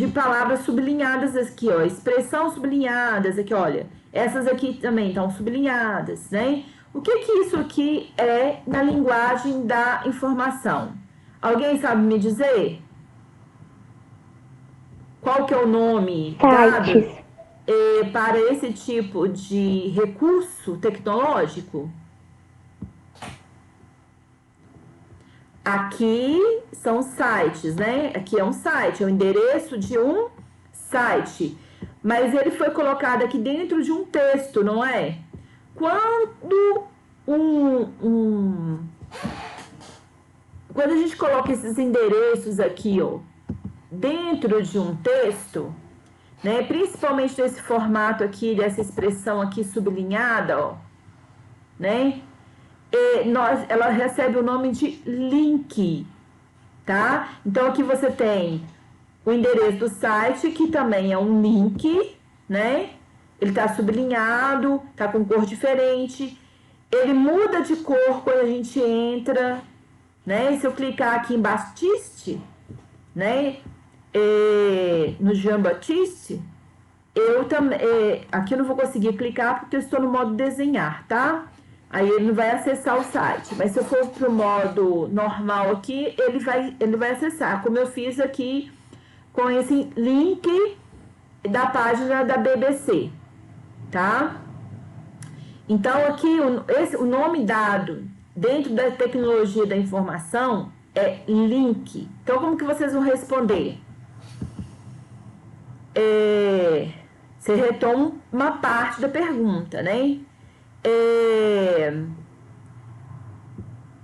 palavras sublinhadas aqui, ó, expressão sublinhadas aqui, olha, essas aqui também estão sublinhadas, né? O que isso aqui é na linguagem da informação? Alguém sabe me dizer? Qual que é o nome dado para esse tipo de recurso tecnológico? Aqui são sites, né? Aqui é um site, é o endereço de um site. Mas ele foi colocado aqui dentro de um texto, não é? Quando quando a gente coloca esses endereços aqui, ó, dentro de um texto, né, principalmente nesse formato aqui, dessa expressão aqui sublinhada, ó, né, ela recebe o nome de link, tá? Então aqui você tem o endereço do site, que também é um link, né? Ele tá sublinhado, tá com cor diferente. Ele muda de cor quando a gente entra, né? E se eu clicar aqui em Baptiste, né? No Jean Baptiste, eu também, aqui eu não vou conseguir clicar porque eu estou no modo desenhar, tá? Aí ele não vai acessar o site, mas se eu for pro modo normal aqui, ele vai acessar, como eu fiz aqui com esse link da página da BBC, tá? Então aqui o nome dado dentro da tecnologia da informação é link. Então como que vocês vão responder? Você retoma uma parte da pergunta, né?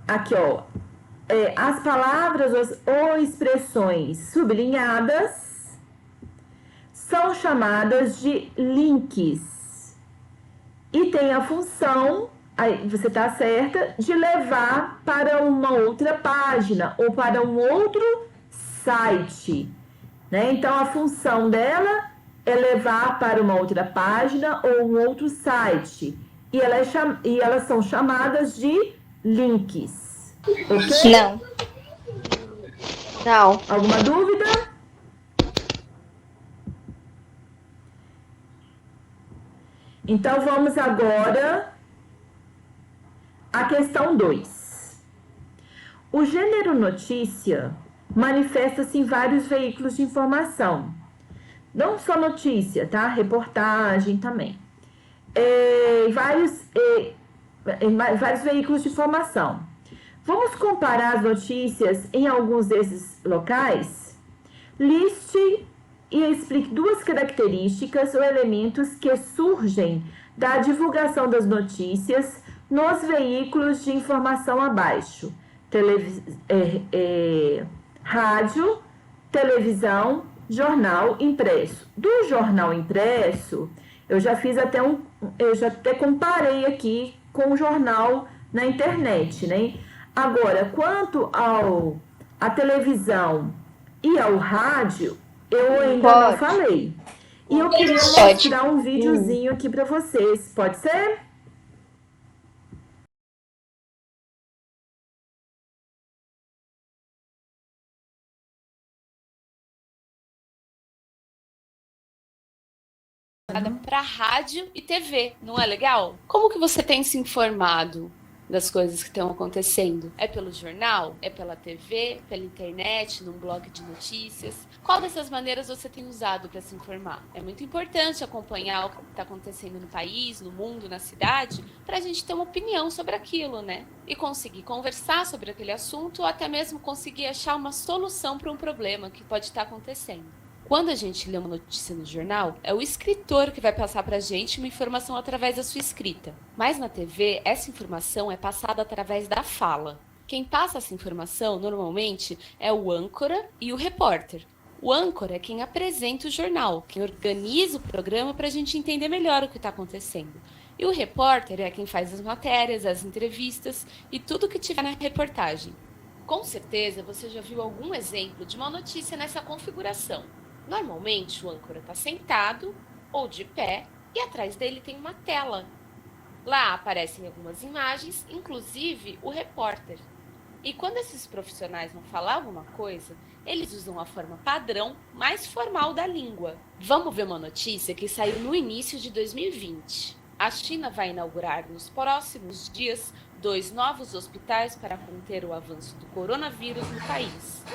Aqui, ó. As palavras ou expressões sublinhadas são chamadas de links e tem a função, aí você está certa, de levar para uma outra página ou para um outro site, né? Então a função dela é levar para uma outra página ou um outro site e elas são chamadas de links. Ok? Não. Não. Alguma dúvida? Então, vamos agora à questão 2. O gênero notícia manifesta-se em vários veículos de informação. Não só notícia, tá? Reportagem também. Vários veículos de informação. Vamos comparar as notícias em alguns desses locais? Liste e explique duas características ou elementos que surgem da divulgação das notícias nos veículos de informação abaixo. Rádio, televisão, jornal impresso. Do jornal impresso, eu já até comparei aqui com o jornal na internet, né? Agora, quanto à televisão e ao rádio, eu ainda não falei. E eu queria mostrar um videozinho aqui para vocês. Pode ser? Para rádio e TV, não é legal? Como que você tem se informado das coisas que estão acontecendo? É pelo jornal? É pela TV? Pela internet? Num blog de notícias? Qual dessas maneiras você tem usado para se informar? É muito importante acompanhar o que está acontecendo no país, no mundo, na cidade, para a gente ter uma opinião sobre aquilo, né? E conseguir conversar sobre aquele assunto ou até mesmo conseguir achar uma solução para um problema que pode estar acontecendo. Quando a gente lê uma notícia no jornal, é o escritor que vai passar para a gente uma informação através da sua escrita. Mas na TV, essa informação é passada através da fala. Quem passa essa informação, normalmente, é o âncora e o repórter. O âncora é quem apresenta o jornal, quem organiza o programa para a gente entender melhor o que está acontecendo. E o repórter é quem faz as matérias, as entrevistas e tudo que tiver na reportagem. Com certeza, você já viu algum exemplo de uma notícia nessa configuração. Normalmente, o âncora está sentado ou de pé e atrás dele tem uma tela. Lá aparecem algumas imagens, inclusive o repórter. E quando esses profissionais vão falar alguma coisa, eles usam a forma padrão mais formal da língua. Vamos ver uma notícia que saiu no início de 2020. A China vai inaugurar nos próximos dias 2 novos hospitais para conter o avanço do coronavírus no país.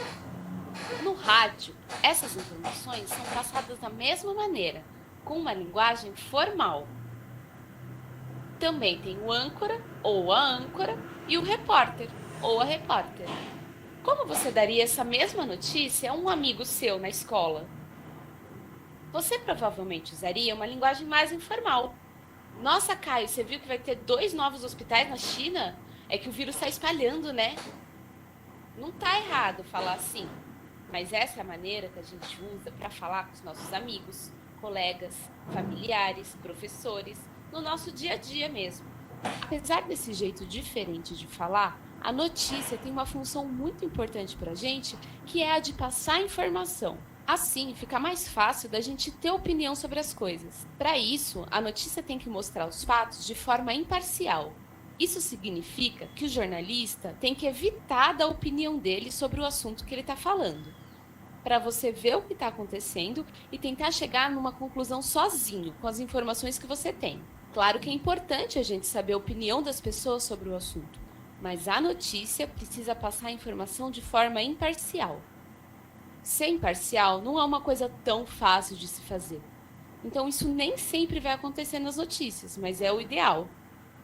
No rádio, essas informações são passadas da mesma maneira, com uma linguagem formal. Também tem o âncora, ou a âncora, e o repórter, ou a repórter. Como você daria essa mesma notícia a um amigo seu na escola? Você provavelmente usaria uma linguagem mais informal. Nossa, Caio, você viu que vai ter 2 novos hospitais na China? É que o vírus está espalhando, né? Não está errado falar assim. Mas essa é a maneira que a gente usa para falar com os nossos amigos, colegas, familiares, professores, no nosso dia a dia mesmo. Apesar desse jeito diferente de falar, a notícia tem uma função muito importante para a gente, que é a de passar informação. Assim, fica mais fácil da gente ter opinião sobre as coisas. Para isso, a notícia tem que mostrar os fatos de forma imparcial. Isso significa que o jornalista tem que evitar dar a opinião dele sobre o assunto que ele está falando, para você ver o que está acontecendo e tentar chegar numa conclusão sozinho, com as informações que você tem. Claro que é importante a gente saber a opinião das pessoas sobre o assunto, mas a notícia precisa passar a informação de forma imparcial. Ser imparcial não é uma coisa tão fácil de se fazer. Então isso nem sempre vai acontecer nas notícias, mas é o ideal.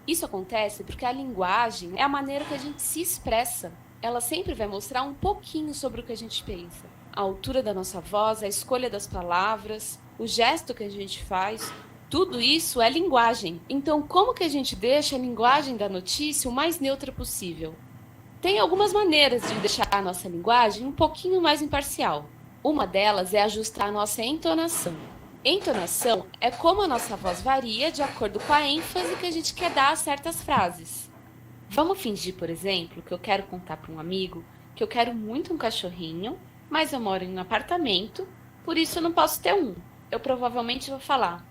Isso acontece porque a linguagem é a maneira que a gente se expressa. Ela sempre vai mostrar um pouquinho sobre o que a gente pensa. A altura da nossa voz, a escolha das palavras, o gesto que a gente faz, tudo isso é linguagem. Então, como que a gente deixa a linguagem da notícia o mais neutra possível? Tem algumas maneiras de deixar a nossa linguagem um pouquinho mais imparcial. Uma delas é ajustar a nossa entonação. Entonação é como a nossa voz varia de acordo com a ênfase que a gente quer dar a certas frases. Vamos fingir, por exemplo, que eu quero contar para um amigo que eu quero muito um cachorrinho, mas eu moro em um apartamento, por isso eu não posso ter um. Eu provavelmente vou falar: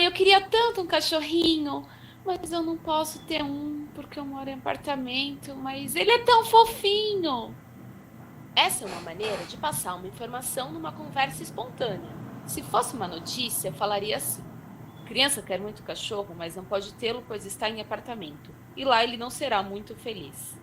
eu queria tanto um cachorrinho, mas eu não posso ter um porque eu moro em apartamento, mas ele é tão fofinho. Essa é uma maneira de passar uma informação numa conversa espontânea. Se fosse uma notícia, eu falaria assim: criança quer muito cachorro, mas não pode tê-lo, pois está em apartamento. E lá ele não será muito feliz.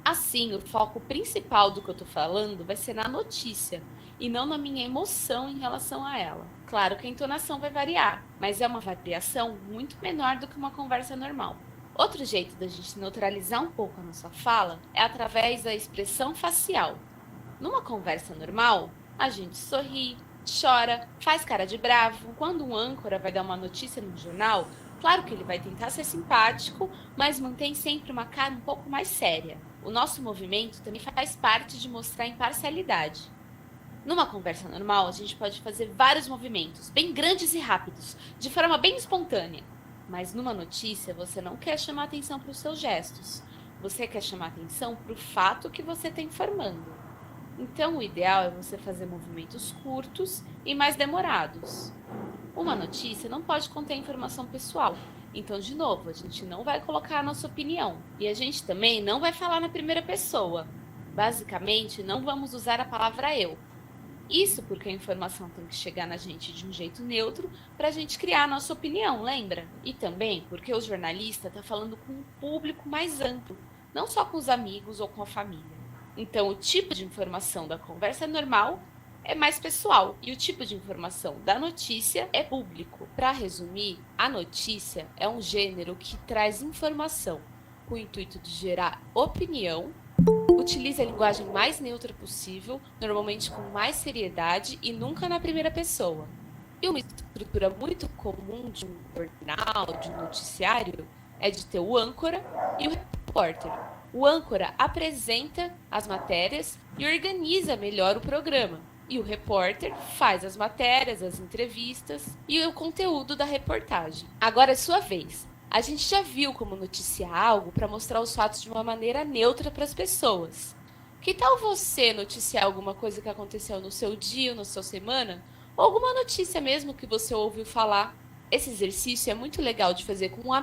Assim, o foco principal do que eu estou falando vai ser na notícia, e não na minha emoção em relação a ela. Claro que a entonação vai variar, mas é uma variação muito menor do que uma conversa normal. Outro jeito da gente neutralizar um pouco a nossa fala é através da expressão facial. Numa conversa normal, a gente sorri, chora, faz cara de bravo. Quando um âncora vai dar uma notícia no jornal, claro que ele vai tentar ser simpático, mas mantém sempre uma cara um pouco mais séria. O nosso movimento também faz parte de mostrar imparcialidade. Numa conversa normal, a gente pode fazer vários movimentos, bem grandes e rápidos, de forma bem espontânea. Mas numa notícia, você não quer chamar atenção para os seus gestos. Você quer chamar atenção para o fato que você está informando. Então, o ideal é você fazer movimentos curtos e mais demorados. Uma notícia não pode conter informação pessoal. Então, de novo, a gente não vai colocar a nossa opinião. E a gente também não vai falar na primeira pessoa. Basicamente, não vamos usar a palavra eu. Isso porque a informação tem que chegar na gente de um jeito neutro para a gente criar a nossa opinião, lembra? E também porque o jornalista está falando com um público mais amplo, não só com os amigos ou com a família. Então, o tipo de informação da conversa normal é mais pessoal e o tipo de informação da notícia é público. Para resumir, a notícia é um gênero que traz informação com o intuito de gerar opinião, utiliza a linguagem mais neutra possível, normalmente com mais seriedade e nunca na primeira pessoa. E uma estrutura muito comum de um jornal, de um noticiário, é de ter o âncora e o repórter. O âncora apresenta as matérias e organiza melhor o programa. E o repórter faz as matérias, as entrevistas e o conteúdo da reportagem. Agora é sua vez. A gente já viu como noticiar algo para mostrar os fatos de uma maneira neutra para as pessoas. Que tal você noticiar alguma coisa que aconteceu no seu dia, na sua semana? Ou alguma notícia mesmo que você ouviu falar? Esse exercício é muito legal de fazer com um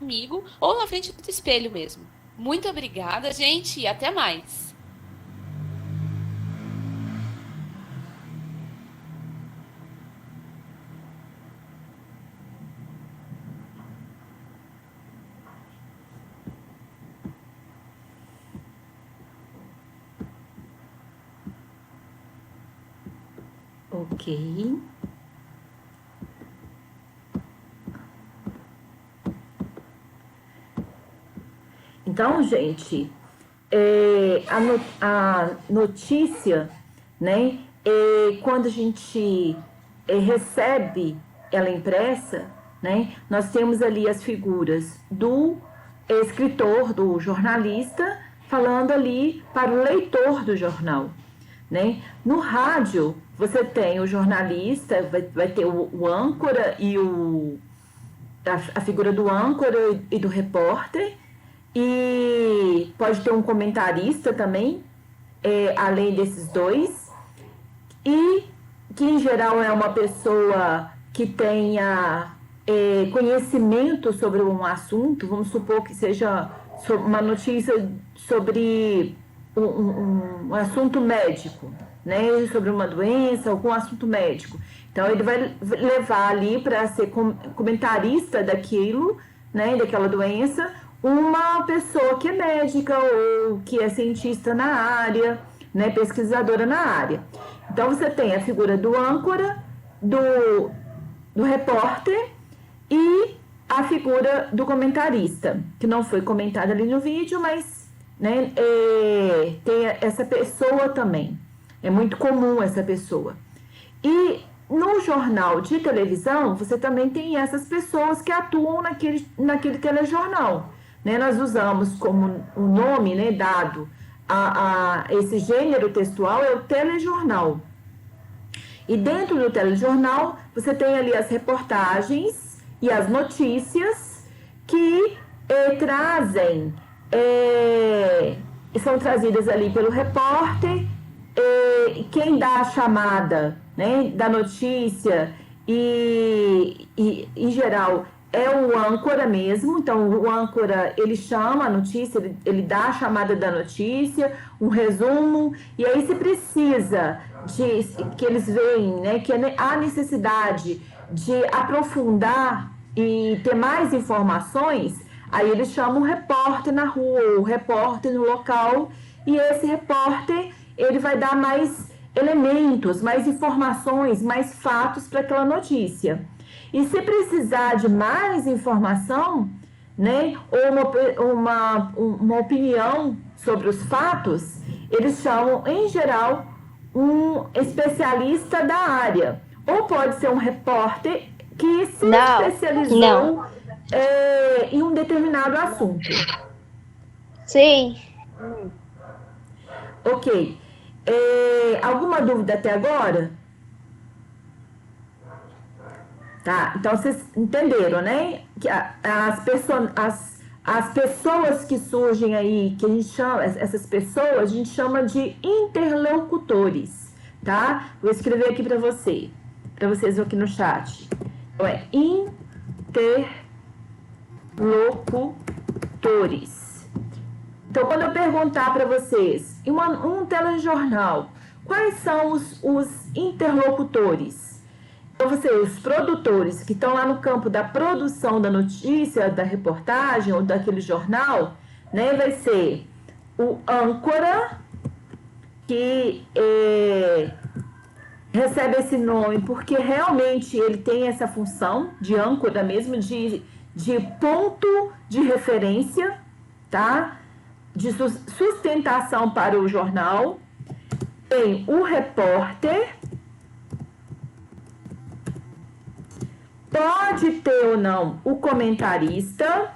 amigo ou na frente do espelho mesmo. Muito obrigada, gente, e até mais! Ok. Então, gente, a notícia, né, quando a gente recebe ela impressa, né, nós temos ali as figuras do escritor, do jornalista, falando ali para o leitor do jornal. né? No rádio, você tem o jornalista, vai ter o âncora e a figura do âncora e do repórter, e pode ter um comentarista também, além desses dois, e que em geral é uma pessoa que tenha conhecimento sobre um assunto, vamos supor que seja uma notícia sobre um assunto médico, né, sobre uma doença, algum assunto médico. Então ele vai levar ali para ser comentarista daquilo, né, daquela doença, uma pessoa que é médica ou que é cientista na área, né, pesquisadora na área. Então você tem a figura do âncora, do repórter e a figura do comentarista, que não foi comentada ali no vídeo, mas, né, tem essa pessoa também. É muito comum essa pessoa. E no jornal de televisão, você também tem essas pessoas que atuam naquele telejornal. Né? Nós usamos como o nome, né, dado a esse gênero textual, é o telejornal. E dentro do telejornal, você tem ali as reportagens e as notícias que trazem, são trazidas ali pelo repórter, quem dá a chamada, né, da notícia e em geral é o âncora mesmo. Então o âncora, ele chama a notícia, ele dá a chamada da notícia, um resumo, e aí se precisa que eles veem, né, que há necessidade de aprofundar e ter mais informações, aí eles chamam o repórter na rua, o repórter no local, e esse repórter ele vai dar mais elementos, mais informações, mais fatos para aquela notícia. E se precisar de mais informação, né, ou uma opinião sobre os fatos, eles chamam, em geral, um especialista da área. Ou pode ser um repórter que se especializou em um determinado assunto. Sim. Ok. Alguma dúvida até agora? Tá, então vocês entenderam, né? Que as pessoas que surgem aí, que a gente chama, essas pessoas, a gente chama de interlocutores, tá? Vou escrever aqui para vocês aqui no chat. Então é interlocutores. Então, quando eu perguntar para vocês, em um telejornal, quais são os interlocutores? Então, os produtores que estão lá no campo da produção da notícia, da reportagem ou daquele jornal, né, vai ser o âncora, que recebe esse nome porque realmente ele tem essa função de âncora mesmo, de ponto de referência, tá? De sustentação para o jornal. Tem o repórter, pode ter ou não o comentarista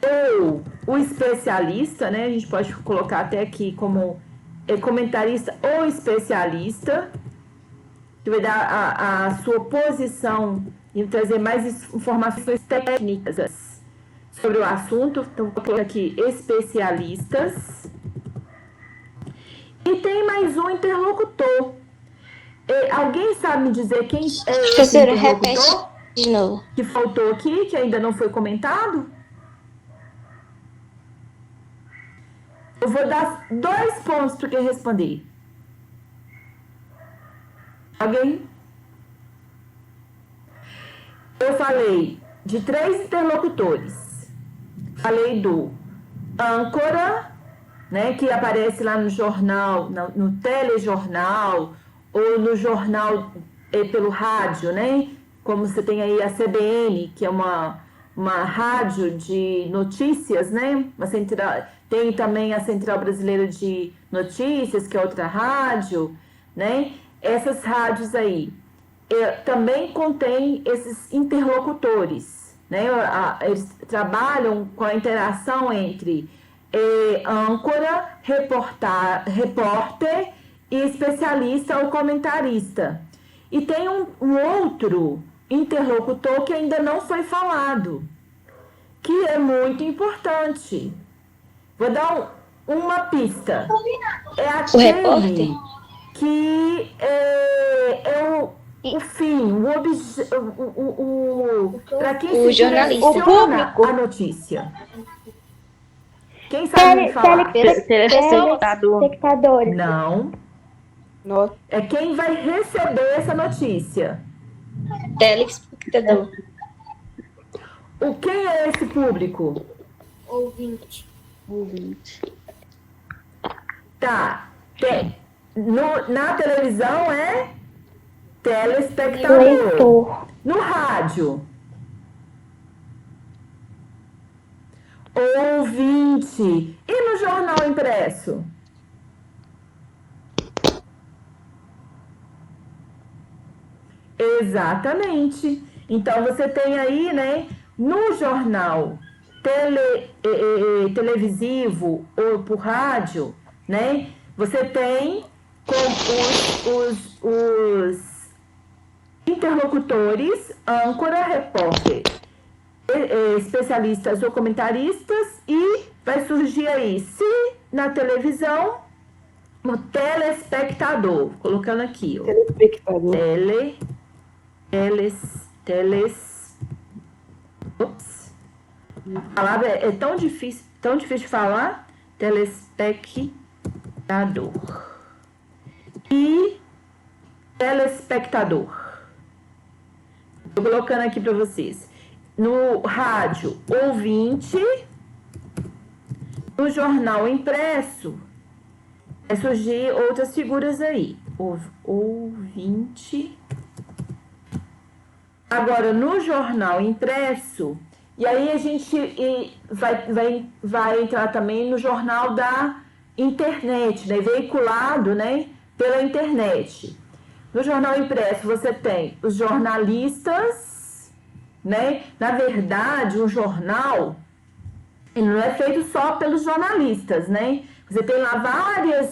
ou o especialista, né? A gente pode colocar até aqui como comentarista ou especialista, que vai dar a sua posição e trazer mais informações técnicas sobre o assunto. Então, vou colocar aqui especialistas. E tem mais um interlocutor. Alguém sabe me dizer quem é esse interlocutor? De novo. Que faltou aqui, que ainda não foi comentado? Eu vou dar 2 pontos para quem responder. Alguém? Eu falei de 3 interlocutores. Falei do âncora, né, que aparece lá no jornal, no telejornal, ou no jornal pelo rádio, né? Como você tem aí a CBN, que é uma rádio de notícias, né? Uma central, tem também a Central Brasileira de Notícias, que é outra rádio, né? Essas rádios aí também contêm esses interlocutores, né? Eles trabalham com a interação entre âncora, repórter e especialista ou comentarista. E tem um outro interlocutor que ainda não foi falado, que é muito importante. Vou dar uma pista. É aquele repórter? que é o fim, para quem O se jornalista. direciona a notícia. Quem sabe me falar? Telespectador. Espectadores. Não. Nossa. É quem vai receber essa notícia. Telespectador. Quem é esse público? Ouvinte. Tá. Na televisão é telespectador. Leitor. No rádio, ouvinte. E no jornal impresso? Exatamente. Então você tem aí, né, no jornal televisivo ou por rádio, né, você tem os interlocutores, âncora, repórter, especialistas ou comentaristas, e vai surgir aí, se na televisão, o telespectador, colocando aqui, ó, Telespectador. Ops. A palavra é tão difícil de falar. Telespectador. E telespectador. Estou colocando aqui para vocês. No rádio, ouvinte. No jornal impresso, vai surgir outras figuras aí. Ouvinte. Agora, no jornal impresso, e aí a gente vai entrar também no jornal da internet, né, veiculado, né, pela internet. No jornal impresso você tem os jornalistas, né? Na verdade, o jornal ele não é feito só pelos jornalistas, né? Você tem lá várias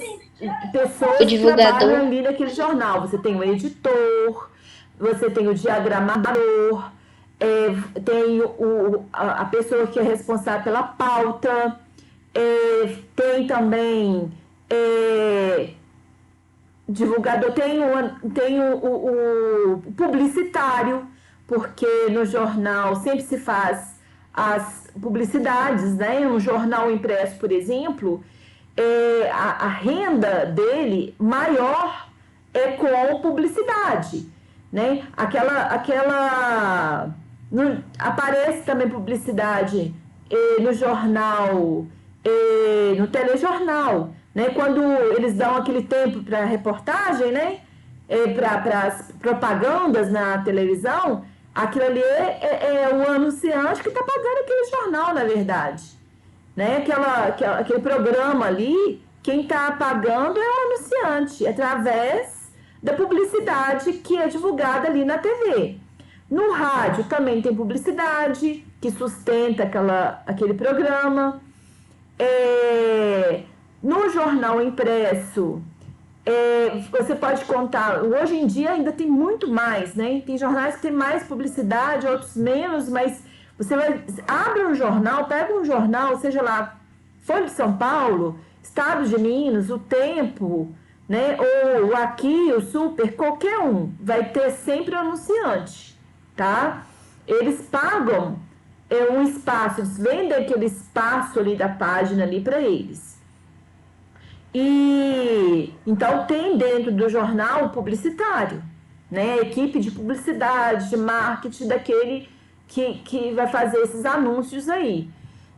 pessoas que trabalham ali naquele jornal. Você tem o editor, você tem o diagramador, tem a pessoa que é responsável pela pauta, tem também divulgador, tem o publicitário, porque no jornal sempre se faz as publicidades, né? Um jornal impresso, por exemplo, a renda dele maior é com publicidade, né? Aparece também publicidade no jornal, no telejornal, né? Quando eles dão aquele tempo para reportagem, né? Para as propagandas na televisão, aquilo ali é o anunciante que está pagando aquele jornal, na verdade, né? Aquele programa ali, quem está pagando é o anunciante, através da publicidade que é divulgada ali na TV. No rádio também tem publicidade que sustenta aquele programa. No jornal impresso, você pode contar, hoje em dia ainda tem muito mais, né? Tem jornais que tem mais publicidade, outros menos, mas você abre um jornal, pega um jornal, seja lá Folha de São Paulo, Estado de Minas, O Tempo, né? Ou Aqui, o Super, qualquer um, vai ter sempre um anunciante, tá? Eles pagam um espaço, eles vendem aquele espaço ali da página ali para eles. E então tem dentro do jornal publicitário, né? A equipe de publicidade, de marketing daquele que vai fazer esses anúncios aí,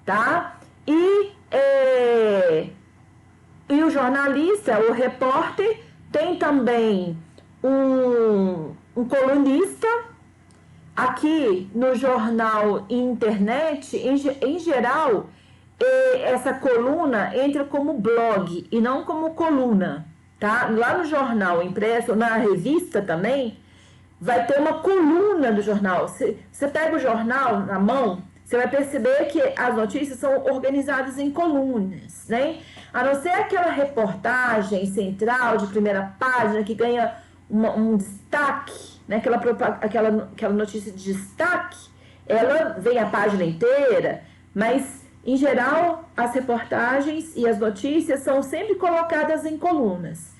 tá? E o jornalista, o repórter, tem também um colunista. Aqui no jornal e internet, em geral, essa coluna entra como blog e não como coluna, tá? Lá no jornal impresso, na revista também, vai ter uma coluna do jornal. Você pega o jornal na mão, você vai perceber que as notícias são organizadas em colunas, né? A não ser aquela reportagem central de primeira página que ganha um destaque, né? Aquela notícia de destaque, ela vem a página inteira, mas em geral as reportagens e as notícias são sempre colocadas em colunas.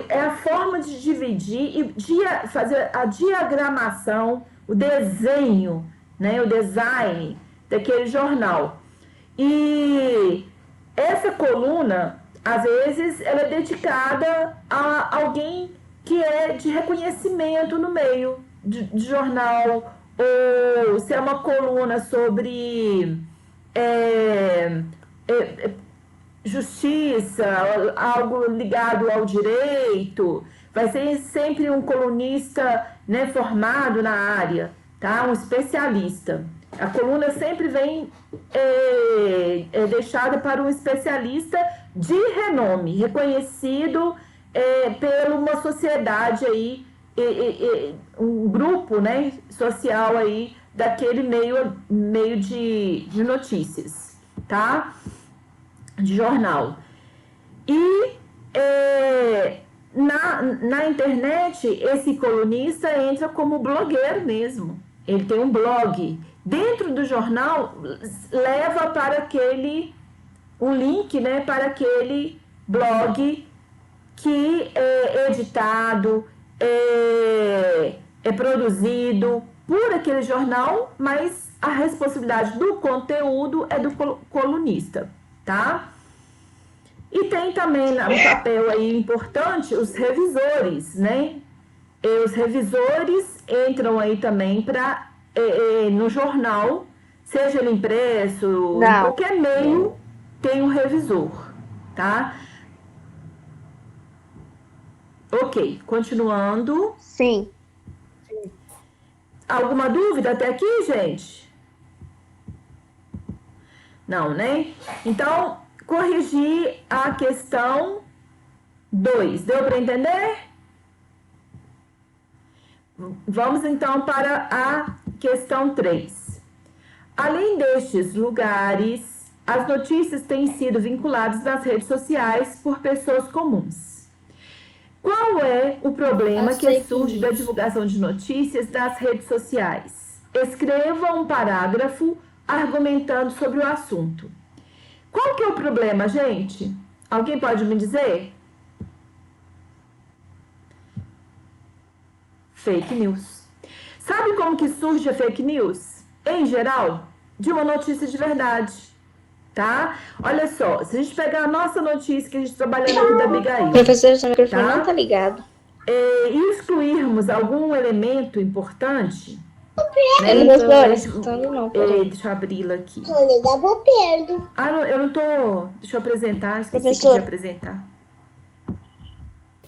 É a forma de dividir e fazer a diagramação, o desenho, né? O design daquele jornal. E essa coluna, às vezes, ela é dedicada a alguém que é de reconhecimento no meio de jornal, ou se é uma coluna sobre justiça, algo ligado ao direito, vai ser sempre um colunista, né, formado na área, tá? Um especialista. A coluna sempre vem deixada para um especialista de renome, reconhecido por uma sociedade aí, um grupo, né, social aí daquele meio de notícias, tá? De jornal. E na internet, esse colunista entra como blogueiro mesmo. Ele tem um blog. Dentro do jornal, leva para um link, né, para aquele blog que é editado, é produzido por aquele jornal, mas a responsabilidade do conteúdo é do colunista, tá? E tem também um papel aí importante os revisores, né? E os revisores entram aí também no jornal, seja ele impresso, em qualquer meio tem um revisor, tá? Ok, continuando. Sim. Alguma dúvida até aqui, gente? Não, né? Então, corrigir a questão 2. Deu para entender? Vamos então para a questão 3. Além destes lugares, as notícias têm sido vinculadas nas redes sociais por pessoas comuns. Qual é o problema que surge da divulgação de notícias nas redes sociais? Escreva um parágrafo argumentando sobre o assunto. Qual que é o problema, gente? Alguém pode me dizer? Fake news. Sabe como que surge a fake news? Em geral, de uma notícia de verdade. Tá? Olha só, se a gente pegar a nossa notícia que a gente trabalhando aqui da Abigail, Professor, seu microfone não tá ligado. E excluirmos algum elemento importante, né? Eu não estou escutando, não. Deixa eu abri-la aqui. Eu não tô. Deixa eu apresentar, esqueci Professor. de apresentar.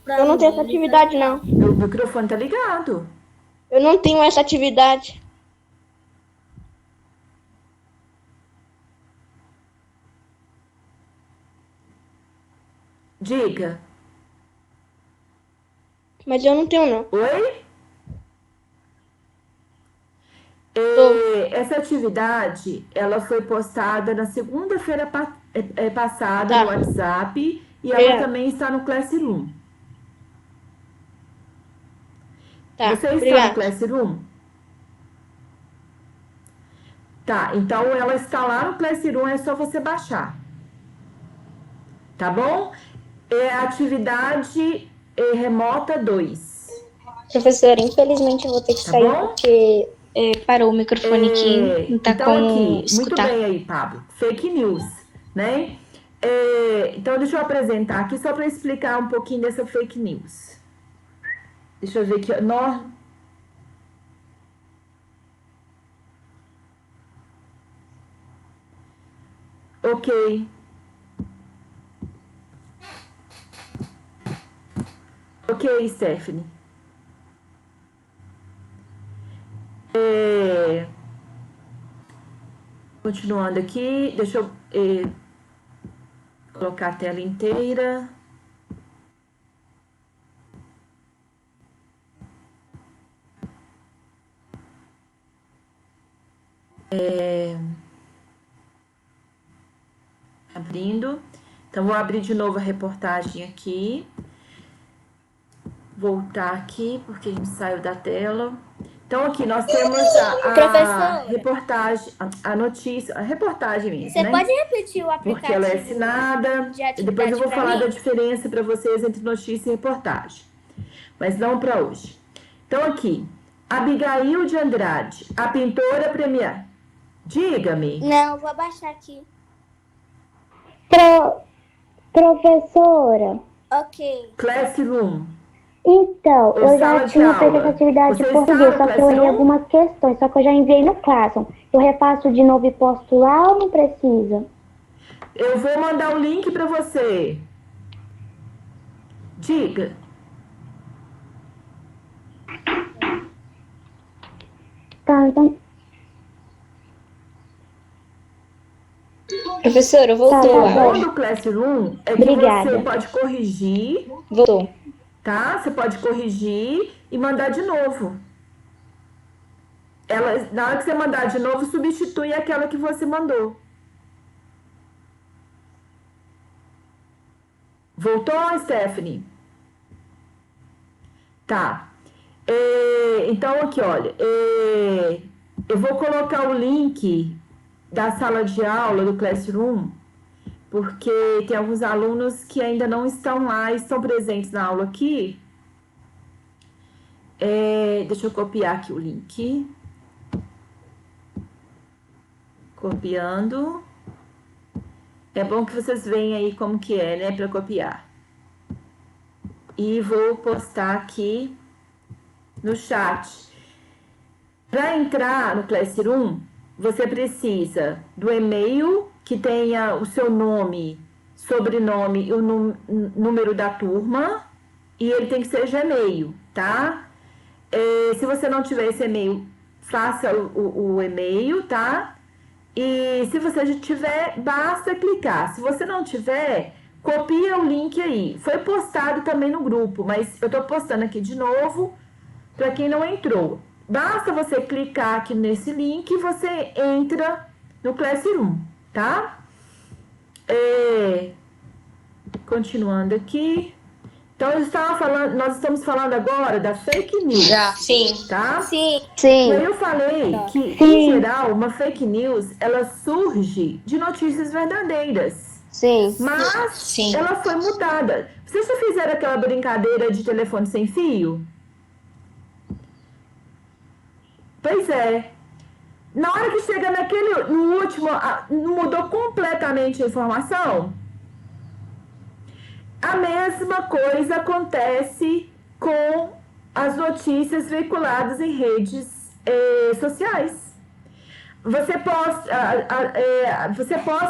Eu não tenho essa atividade, não. O microfone tá ligado. Eu não tenho essa atividade. Diga. Mas eu não tenho, não. Oi? Essa atividade, ela foi postada na segunda-feira passada Tá. no WhatsApp e ela também está no Classroom. Tá, Você está obrigada. no Classroom? Tá, então ela está lá no Classroom, é só você baixar. Tá bom? É a atividade remota 2. Professor, infelizmente eu vou ter que Tá sair bom? porque parou o microfone aqui, não tá então como aqui, escutar. muito bem aí, Pablo. Fake news, né? Então deixa eu apresentar aqui só para explicar um pouquinho dessa fake news. Deixa eu ver aqui. Ok. Ok, Stephanie. Continuando aqui, deixa eu colocar a tela inteira. Abrindo. Então, vou abrir de novo a reportagem aqui. Voltar aqui, porque a gente saiu da tela. Então, aqui nós temos a Professora. reportagem, a notícia, a reportagem mesmo, Você né? pode repetir o aplicativo? Porque ela é assinada. de E depois eu vou atividade pra falar mim? da diferença para vocês entre notícia e reportagem. Mas não para hoje. Então, aqui, Abigail de Andrade, a pintora premiada. Diga-me. Não, vou abaixar aqui. Professora, Ok. Classroom. então, Ou eu sala já de tinha feito aula. essa atividade Você de está português, no só que eu errei Classroom? algumas questões, só que eu já enviei no Classroom. Eu repasso de novo e posto lá ou não precisa? Eu vou mandar o link para você. Diga. Tá, então, Professora, voltou Tá o O bom áudio. do Classroom é que Obrigada. você pode corrigir, Voltou. tá? Você pode corrigir e mandar de novo. Na hora que você mandar de novo, substitui aquela que você mandou. Voltou, Stephanie? Tá. Então, aqui, olha. Eu vou colocar o link da sala de aula do Classroom, porque tem alguns alunos que ainda não estão lá, estão presentes na aula aqui. Deixa eu copiar aqui o link. Copiando. É bom que vocês veem aí como que é, né, para copiar. E vou postar aqui no chat. Para entrar no Classroom, você precisa do e-mail que tenha o seu nome, sobrenome e o número da turma, e ele tem que ser Gmail, tá? Se você não tiver esse e-mail, faça o e-mail, tá? E se você já tiver, basta clicar. Se você não tiver, copia o link aí. Foi postado também no grupo, mas eu tô postando aqui de novo para quem não entrou. Basta você clicar aqui nesse link e você entra no Classroom, tá? Continuando aqui. Então, nós estamos falando agora da fake news. Sim. Tá? Sim. E sim, aí eu falei que, em Sim. geral, uma fake news, ela surge de notícias verdadeiras. sim. Mas Sim. ela foi mudada. Vocês já fizeram aquela brincadeira de telefone sem fio? Pois é. Na hora que chega no último, mudou completamente a informação? A mesma coisa acontece com as notícias veiculadas em redes sociais. Você posta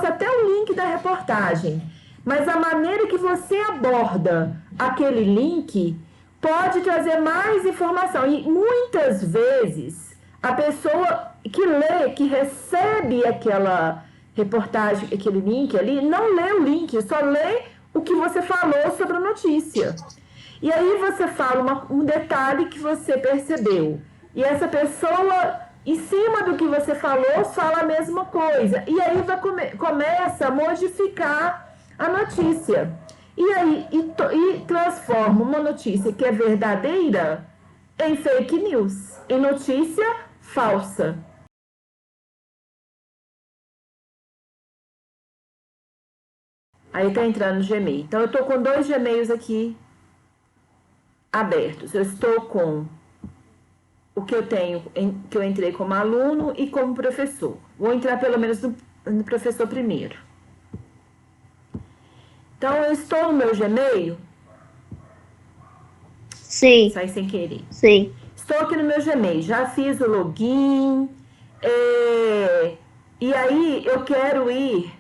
até o link da reportagem, mas a maneira que você aborda aquele link pode trazer mais informação. E muitas vezes a pessoa que lê, que recebe aquela reportagem, aquele link ali, não lê o link, só lê o que você falou sobre a notícia. E aí você fala um detalhe que você percebeu. E essa pessoa, em cima do que você falou, fala a mesma coisa. E aí começa a modificar a notícia. E aí transforma uma notícia que é verdadeira em fake news, em notícia falsa. Aí tá entrando no Gmail. Então, eu tô com 2 Gmails aqui abertos. Eu estou com o que eu tenho, que eu entrei como aluno e como professor. Vou entrar pelo menos no professor primeiro. Então, eu estou no meu Gmail. Sim, Sai sem querer. sim. Estou aqui no meu Gmail. Já fiz o login. E aí, eu quero ir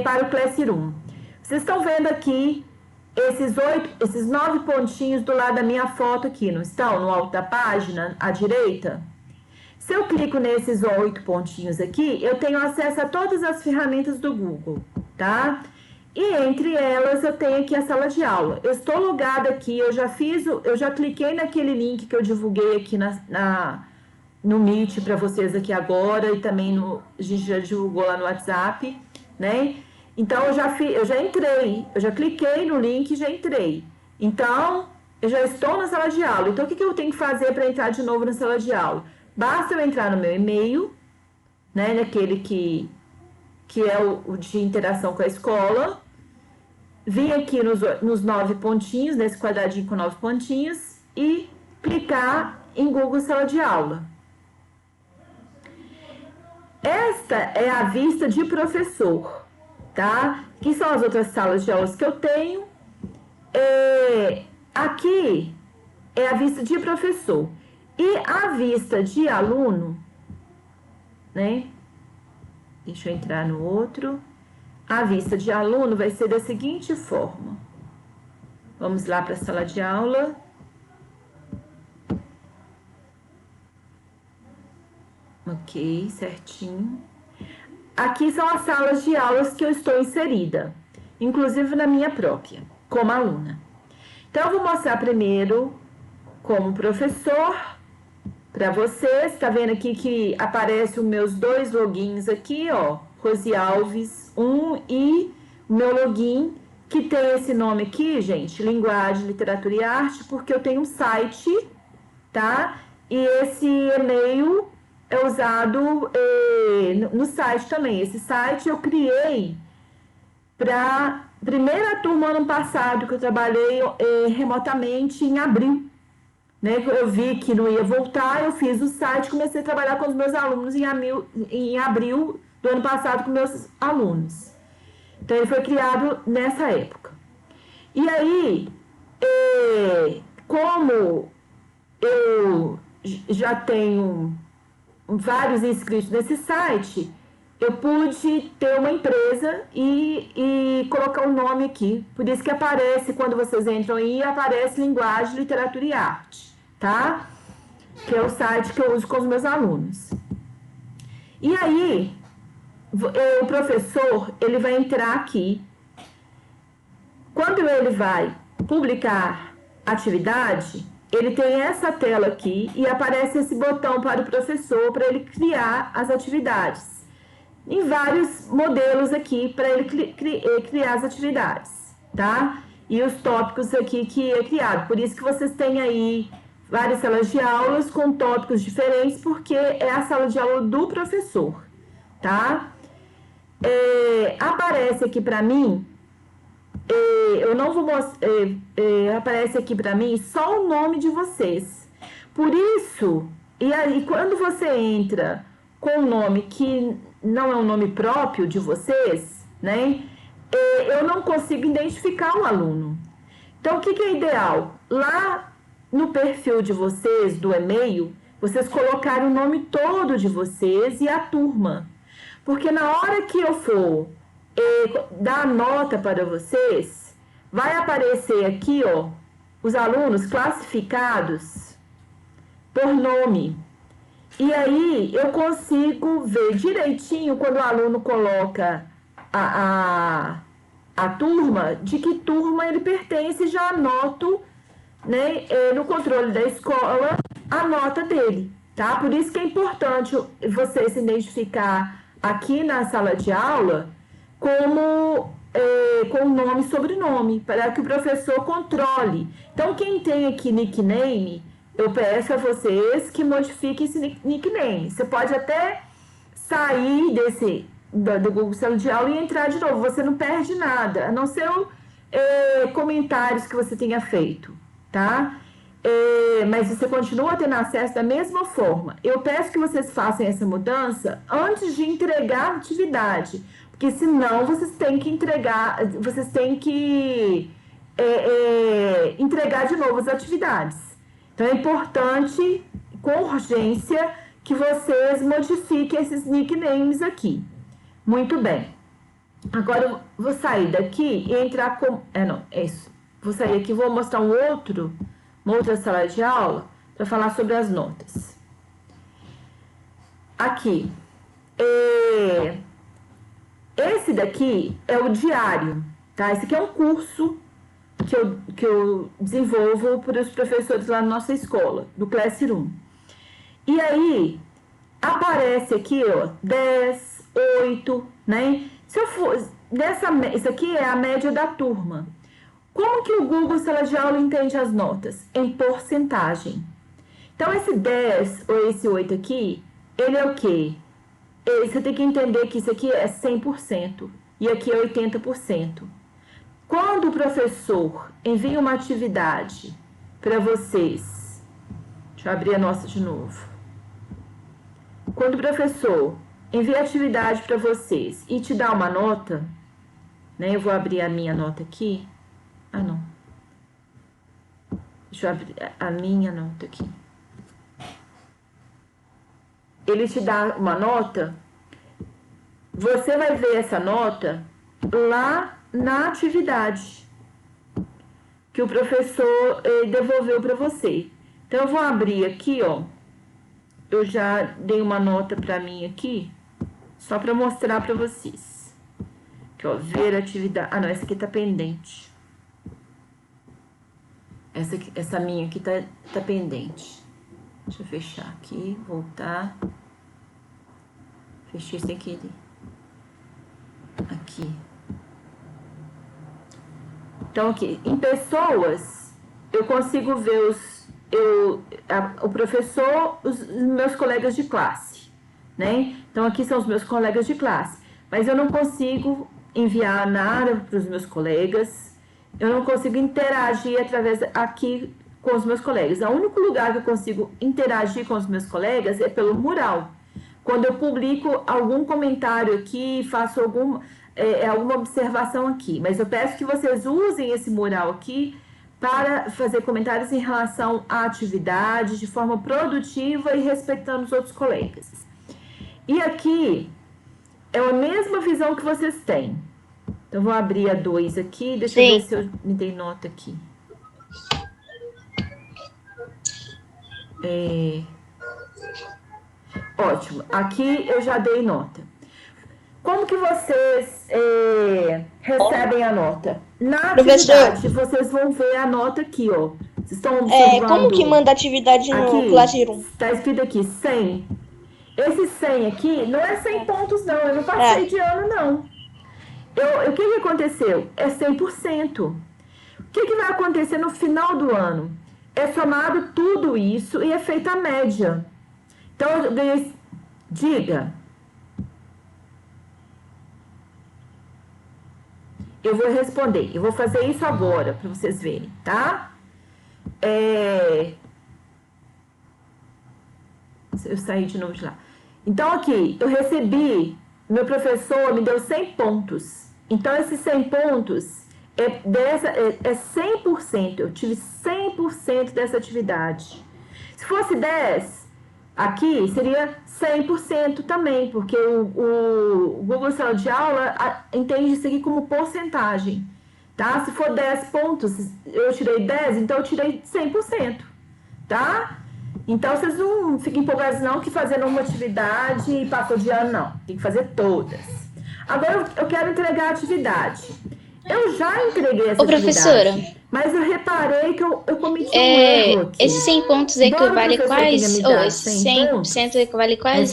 para o Classroom. Vocês estão vendo aqui esses 9 pontinhos do lado da minha foto aqui, não estão? No alto da página, à direita? Se eu clico nesses 8 pontinhos aqui, eu tenho acesso a todas as ferramentas do Google, tá? E entre elas eu tenho aqui a sala de aula. Eu estou logada aqui, eu já cliquei naquele link que eu divulguei aqui no Meet para vocês aqui agora, e também a gente já divulgou lá no WhatsApp, né? Então, eu já entrei, eu já cliquei no link e já entrei. Então, eu já estou na sala de aula. Então, o que eu tenho que fazer para entrar de novo na sala de aula? Basta eu entrar no meu e-mail, né, naquele que é o de interação com a escola, vir aqui nos 9 pontinhos, nesse quadradinho com 9 pontinhos, e clicar em Google Sala de Aula. Esta é a vista de professor, tá? Que são as outras salas de aulas que eu tenho. Aqui é a vista de professor. E a vista de aluno, né? Deixa eu entrar no outro. A vista de aluno vai ser da seguinte forma. Vamos lá para a sala de aula. Ok, certinho. Aqui são as salas de aulas que eu estou inserida, inclusive na minha própria, como aluna. Então, eu vou mostrar primeiro como professor para vocês. Tá vendo aqui que aparece os meus 2 logins aqui, ó, Rose Alves 1 e o meu login, que tem esse nome aqui, gente, Linguagem, Literatura e Arte, porque eu tenho um site, tá? E esse e-mail é usado no site também. Esse site eu criei para primeira turma ano passado, que eu trabalhei remotamente em abril. Né? Eu vi que não ia voltar, eu fiz o site, comecei a trabalhar com os meus alunos em abril do ano passado com meus alunos. Então, ele foi criado nessa época. E aí, como eu já tenho vários inscritos nesse site, eu pude ter uma empresa e colocar um nome aqui. Por isso que aparece, quando vocês entram aí, aparece Linguagem, Literatura e Arte, tá? Que é o site que eu uso com os meus alunos. E aí, o professor, ele vai entrar aqui. Quando ele vai publicar atividade, ele tem essa tela aqui e aparece esse botão para o professor, para ele criar as atividades. Em vários modelos aqui, para ele criar as atividades, tá? E os tópicos aqui que é criado. Por isso que vocês têm aí várias salas de aulas com tópicos diferentes, porque é a sala de aula do professor, tá? Aparece aqui para mim, eu não vou mostrar, aparece aqui para mim só o nome de vocês. Por isso, e aí quando você entra com um nome que não é um nome próprio de vocês, né? Eu não consigo identificar o aluno. Então, o que é ideal? Lá no perfil de vocês, do e-mail, vocês colocarem o nome todo de vocês e a turma. Porque na hora que eu for dar nota para vocês, vai aparecer aqui, ó, os alunos classificados por nome. E aí, eu consigo ver direitinho quando o aluno coloca a turma, de que turma ele pertence, já anoto, né, no controle da escola a nota dele, tá? Por isso que é importante você se identificar aqui na sala de aula como com nome e sobrenome, para que o professor controle. Então, quem tem aqui nickname, eu peço a vocês que modifiquem esse nickname. Você pode até sair do Google Sala de Aula e entrar de novo. Você não perde nada, a não ser comentários que você tenha feito, tá? Mas você continua tendo acesso da mesma forma. Eu peço que vocês façam essa mudança antes de entregar a atividade, porque senão vocês têm que entregar de novo as atividades. Então, é importante, com urgência, que vocês modifiquem esses nicknames aqui. Muito bem. Agora, eu vou sair daqui e entrar com... isso. Vou sair aqui e vou mostrar uma outra sala de aula para falar sobre as notas. Aqui. Esse daqui é o diário, tá? Esse aqui é um curso que eu desenvolvo para os professores lá na nossa escola, do Classroom. E aí, aparece aqui, ó, 10, 8, né? Se eu for isso aqui é a média da turma. Como que o Google Sala de Aula entende as notas? Em porcentagem. Então, esse 10 ou esse 8 aqui, ele é o quê? Você tem que entender que isso aqui é 100% e aqui é 80%. Quando o professor envia uma atividade para vocês, deixa eu abrir a nossa de novo. Quando o professor envia a atividade para vocês e te dá uma nota, né? Eu vou abrir a minha nota aqui. Ah, não. Deixa eu abrir a minha nota aqui. Ele te dá uma nota, você vai ver essa nota lá na atividade que o professor devolveu para você. Então, eu vou abrir aqui, ó. Eu já dei uma nota para mim aqui, só para mostrar para vocês. Aqui, ó, ver atividade. Ah, não, essa aqui tá pendente. Essa minha aqui tá pendente. Deixa eu fechar aqui, voltar. Fechei sem querer. Aqui. Então, aqui, em pessoas, eu consigo ver o professor, os meus colegas de classe, né? Então, aqui são os meus colegas de classe. Mas eu não consigo enviar nada para os meus colegas. Eu não consigo interagir através aqui com os meus colegas. O único lugar que eu consigo interagir com os meus colegas é pelo mural. Quando eu publico algum comentário aqui, faço alguma observação aqui. Mas eu peço que vocês usem esse mural aqui para fazer comentários em relação à atividade, de forma produtiva e respeitando os outros colegas. E aqui é a mesma visão que vocês têm. Então, vou abrir a 2 aqui. Deixa eu ver se eu me dei nota aqui. Ótimo. Aqui eu já dei nota. Como que vocês recebem a nota? Na atividade, vocês vão ver a nota aqui, ó. Vocês estão observando? Como que manda atividade no aqui, Classroom? Está escrito aqui, 100. Esse 100 aqui não é 100 pontos, não. Eu não passei de ano, não. O que aconteceu? É 100%. O que vai acontecer no final do ano? É somado tudo isso e é feita a média. Então, eu ganhei... Diga. Eu vou responder. Eu vou fazer isso agora, para vocês verem, tá? Eu saí de novo de lá. Então, aqui, eu recebi... Meu professor me deu 100 pontos. Então, esses 100 pontos é 100%. Eu tive 100% dessa atividade. Se fosse 10, aqui seria 100% também, porque o Google Sala de Aula entende isso aqui como porcentagem. Tá? Se for 10 pontos, eu tirei 10, então eu tirei 100%. Tá? Então, vocês não fiquem empolgados não que fazendo uma atividade e passou de ano, não. Tem que fazer todas. Agora, eu quero entregar a atividade. Eu já entreguei essa atividade. Professora, mas eu reparei que eu cometi um erro aqui. Esses 100 pontos equivale quais? Esses 100% equivale quais?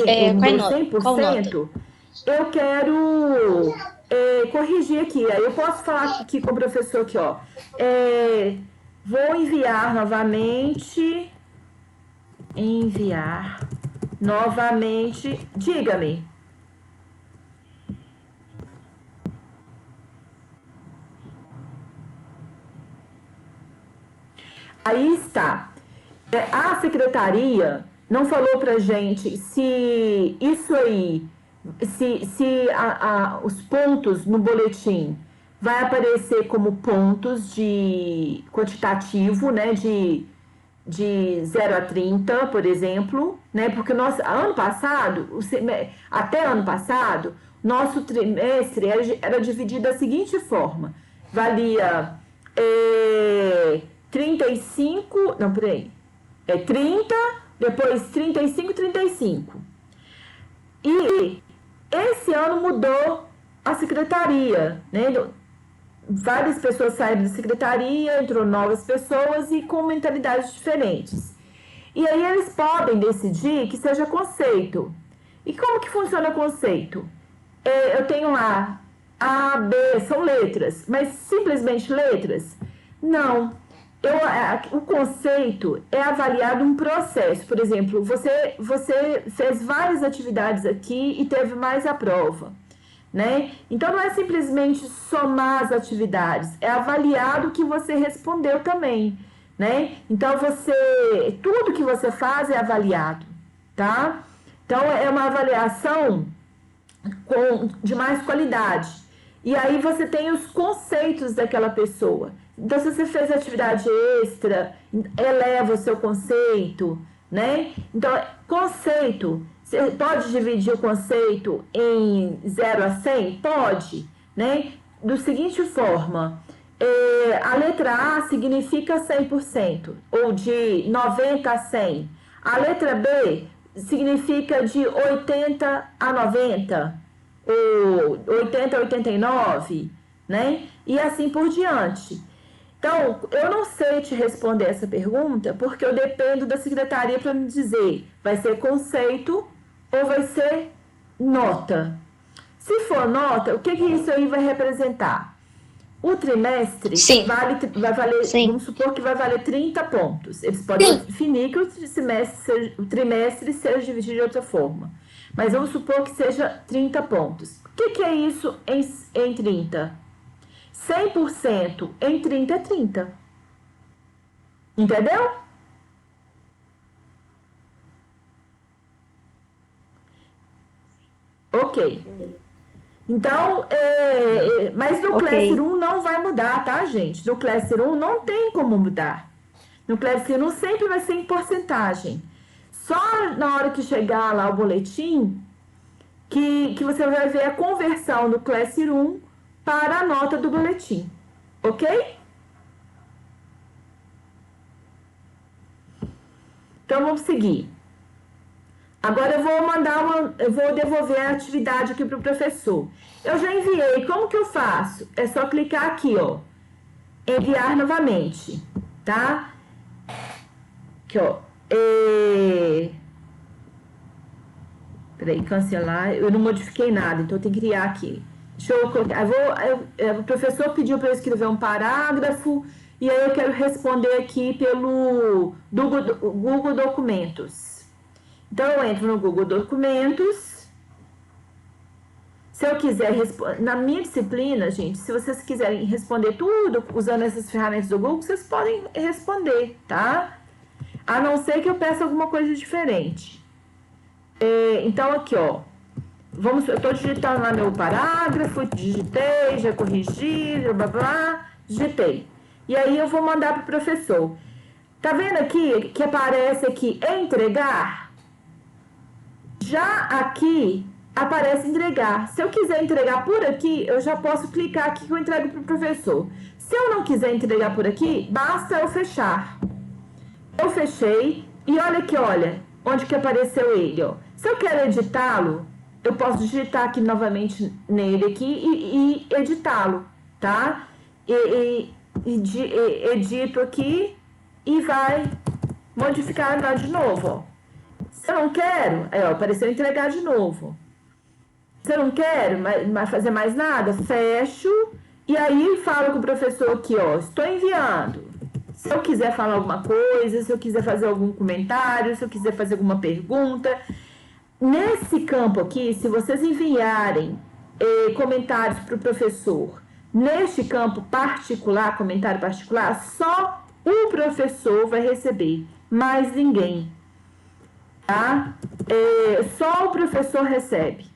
Qual nota? Eu quero corrigir aqui. Aí eu posso falar aqui com o professor aqui, ó. Vou enviar novamente... Diga-me. Aí está. A secretaria não falou pra gente se isso aí, os pontos no boletim vai aparecer como pontos de quantitativo, né, de 0 a 30, por exemplo, né? Porque até ano passado, nosso trimestre era dividido da seguinte forma. Valia 35, não, peraí, 30, depois 35, 35. E esse ano mudou a secretaria, né? Várias pessoas saíram da secretaria, entrou novas pessoas e com mentalidades diferentes. E aí eles podem decidir que seja conceito. E como que funciona o conceito? Eu tenho lá A, B, são letras, mas simplesmente letras? Não. O conceito é avaliado um processo. Por exemplo, você fez várias atividades aqui e teve mais a prova, né? Então, não é simplesmente somar as atividades, é avaliado o que você respondeu também, né? Então, tudo que você faz é avaliado, tá? Então, é uma avaliação de mais qualidade. E aí, você tem os conceitos daquela pessoa. Então, se você fez atividade extra, eleva o seu conceito, né? Então, conceito, você pode dividir o conceito em 0 a 100? Pode, né? Da seguinte forma, a letra A significa 100%, ou de 90 a 100. A letra B significa de 80 a 90, ou 80 a 89, né? E assim por diante. Então, eu não sei te responder essa pergunta, porque eu dependo da secretaria para me dizer, vai ser conceito ou vai ser nota. Se for nota, o que isso aí vai representar? O trimestre vai valer, vamos supor que vai valer 30 pontos. Eles podem definir que o trimestre seja dividido de outra forma. Mas vamos supor que seja 30 pontos. O que é isso em 30? 100% em 30 é 30. Entendeu? Ok. Então, mas no Classroom não vai mudar, tá, gente? No Classroom não tem como mudar. No Classroom sempre vai ser em porcentagem. Só na hora que chegar lá o boletim que você vai ver a conversão do Classroom para a nota do boletim, ok? Então, vamos seguir. Agora eu vou devolver a atividade aqui para o professor. Eu já enviei, como que eu faço? É só clicar aqui, ó, enviar novamente, tá? Aqui, ó, peraí, cancelar, eu não modifiquei nada, então eu tenho que criar aqui. Deixa eu colocar, o professor pediu para eu escrever um parágrafo e aí eu quero responder aqui pelo Google Documentos. Então, eu entro no Google Documentos. Se eu quiser responder, na minha disciplina, gente, se vocês quiserem responder tudo usando essas ferramentas do Google, vocês podem responder, tá? A não ser que eu peça alguma coisa diferente. Então, aqui, ó. Eu estou digitando lá meu parágrafo, digitei, já corrigi, blá, blá, digitei. E aí eu vou mandar para o professor. Tá vendo aqui que aparece aqui entregar? Já aqui aparece entregar. Se eu quiser entregar por aqui, eu já posso clicar aqui que eu entrego para o professor. Se eu não quiser entregar por aqui, basta eu fechar. Eu fechei e olha aqui, olha, onde que apareceu ele, ó. Se eu quero editá-lo, eu posso digitar aqui novamente nele aqui e editá-lo, tá? Edito aqui e vai modificar lá de novo, ó. Se eu não quero, aí ó, apareceu entregar de novo. Se eu não quero fazer mais nada, fecho e aí falo com o professor aqui, ó, estou enviando. Se eu quiser falar alguma coisa, se eu quiser fazer algum comentário, se eu quiser fazer alguma pergunta. Nesse campo aqui, se vocês enviarem comentários para o professor, neste campo particular, comentário particular, só o professor vai receber, mais ninguém, tá? Só o professor recebe.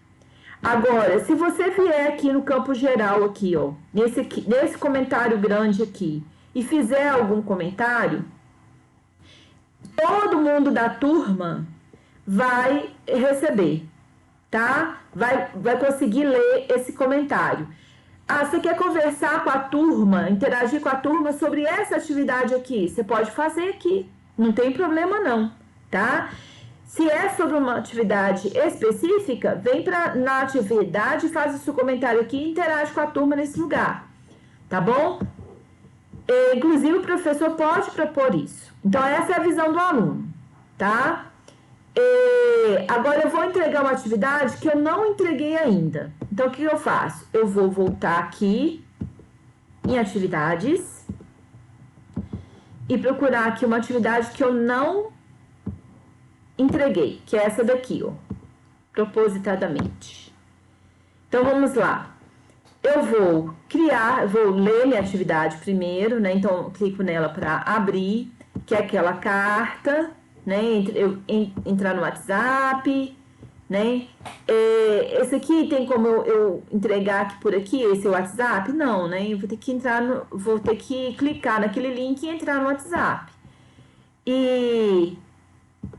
Agora, se você vier aqui no campo geral, aqui, ó, nesse comentário grande aqui, e fizer algum comentário, todo mundo da turma vai receber, tá? Vai conseguir ler esse comentário. Ah, você quer conversar com a turma, interagir com a turma sobre essa atividade aqui? Você pode fazer aqui, não tem problema não, tá? Se é sobre uma atividade específica, vem na atividade, faz o seu comentário aqui e interage com a turma nesse lugar, tá bom? Inclusive, o professor pode propor isso. Então, essa é a visão do aluno, tá? Agora, eu vou entregar uma atividade que eu não entreguei ainda. Então, o que eu faço? Eu vou voltar aqui em atividades e procurar aqui uma atividade que eu não entreguei, que é essa daqui, ó, propositadamente. Então, vamos lá. Eu vou ler minha atividade primeiro, né? Então, eu clico nela para abrir, que é aquela carta, né? Eu entrar no WhatsApp, né? Esse aqui tem como eu entregar aqui por aqui, esse é o WhatsApp? Não, né? Eu vou ter que clicar naquele link e entrar no WhatsApp. E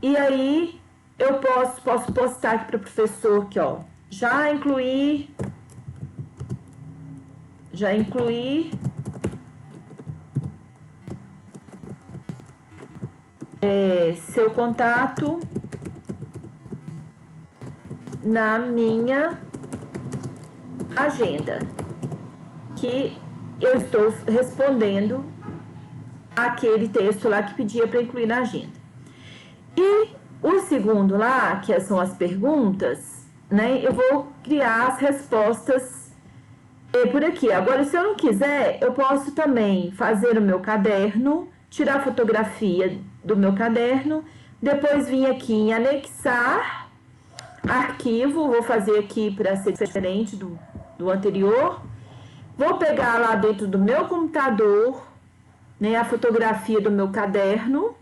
aí eu posso postar aqui para o professor aqui, ó. Já incluí seu contato na minha agenda, que eu estou respondendo aquele texto lá que pedia para incluir na agenda. E o segundo lá, que são as perguntas, né? Eu vou criar as respostas por aqui. Agora, se eu não quiser, eu posso também fazer o meu caderno, tirar fotografia do meu caderno, depois vir aqui em anexar arquivo, vou fazer aqui para ser diferente do anterior. Vou pegar lá dentro do meu computador, né, a fotografia do meu caderno.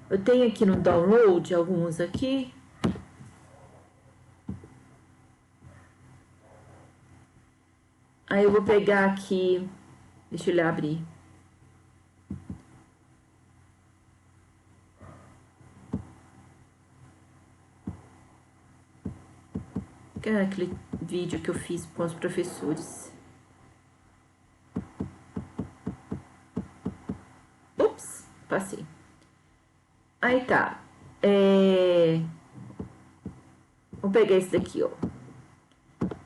Eu tenho aqui no download alguns aqui. Aí eu vou pegar aqui, deixa ele abrir. Que é aquele vídeo que eu fiz com os professores. Ups, passei. Aí tá. Vou pegar esse daqui, ó.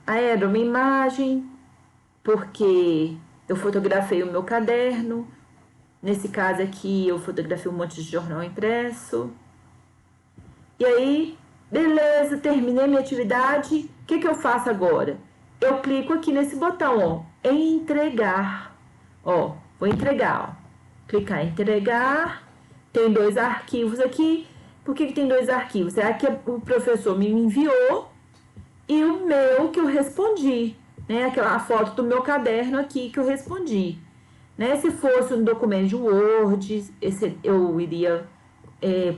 Aí era uma imagem, porque eu fotografei o meu caderno. Nesse caso aqui, eu fotografei um monte de jornal impresso. E aí, beleza, terminei minha atividade. O que eu faço agora? Eu clico aqui nesse botão, ó, entregar. Ó, vou entregar, ó. Clicar em entregar. Tem 2 arquivos aqui. Por que tem 2 arquivos? É a que o professor me enviou e o meu que eu respondi, né? Aquela foto do meu caderno aqui que eu respondi, né? Se fosse um documento de Word, eu iria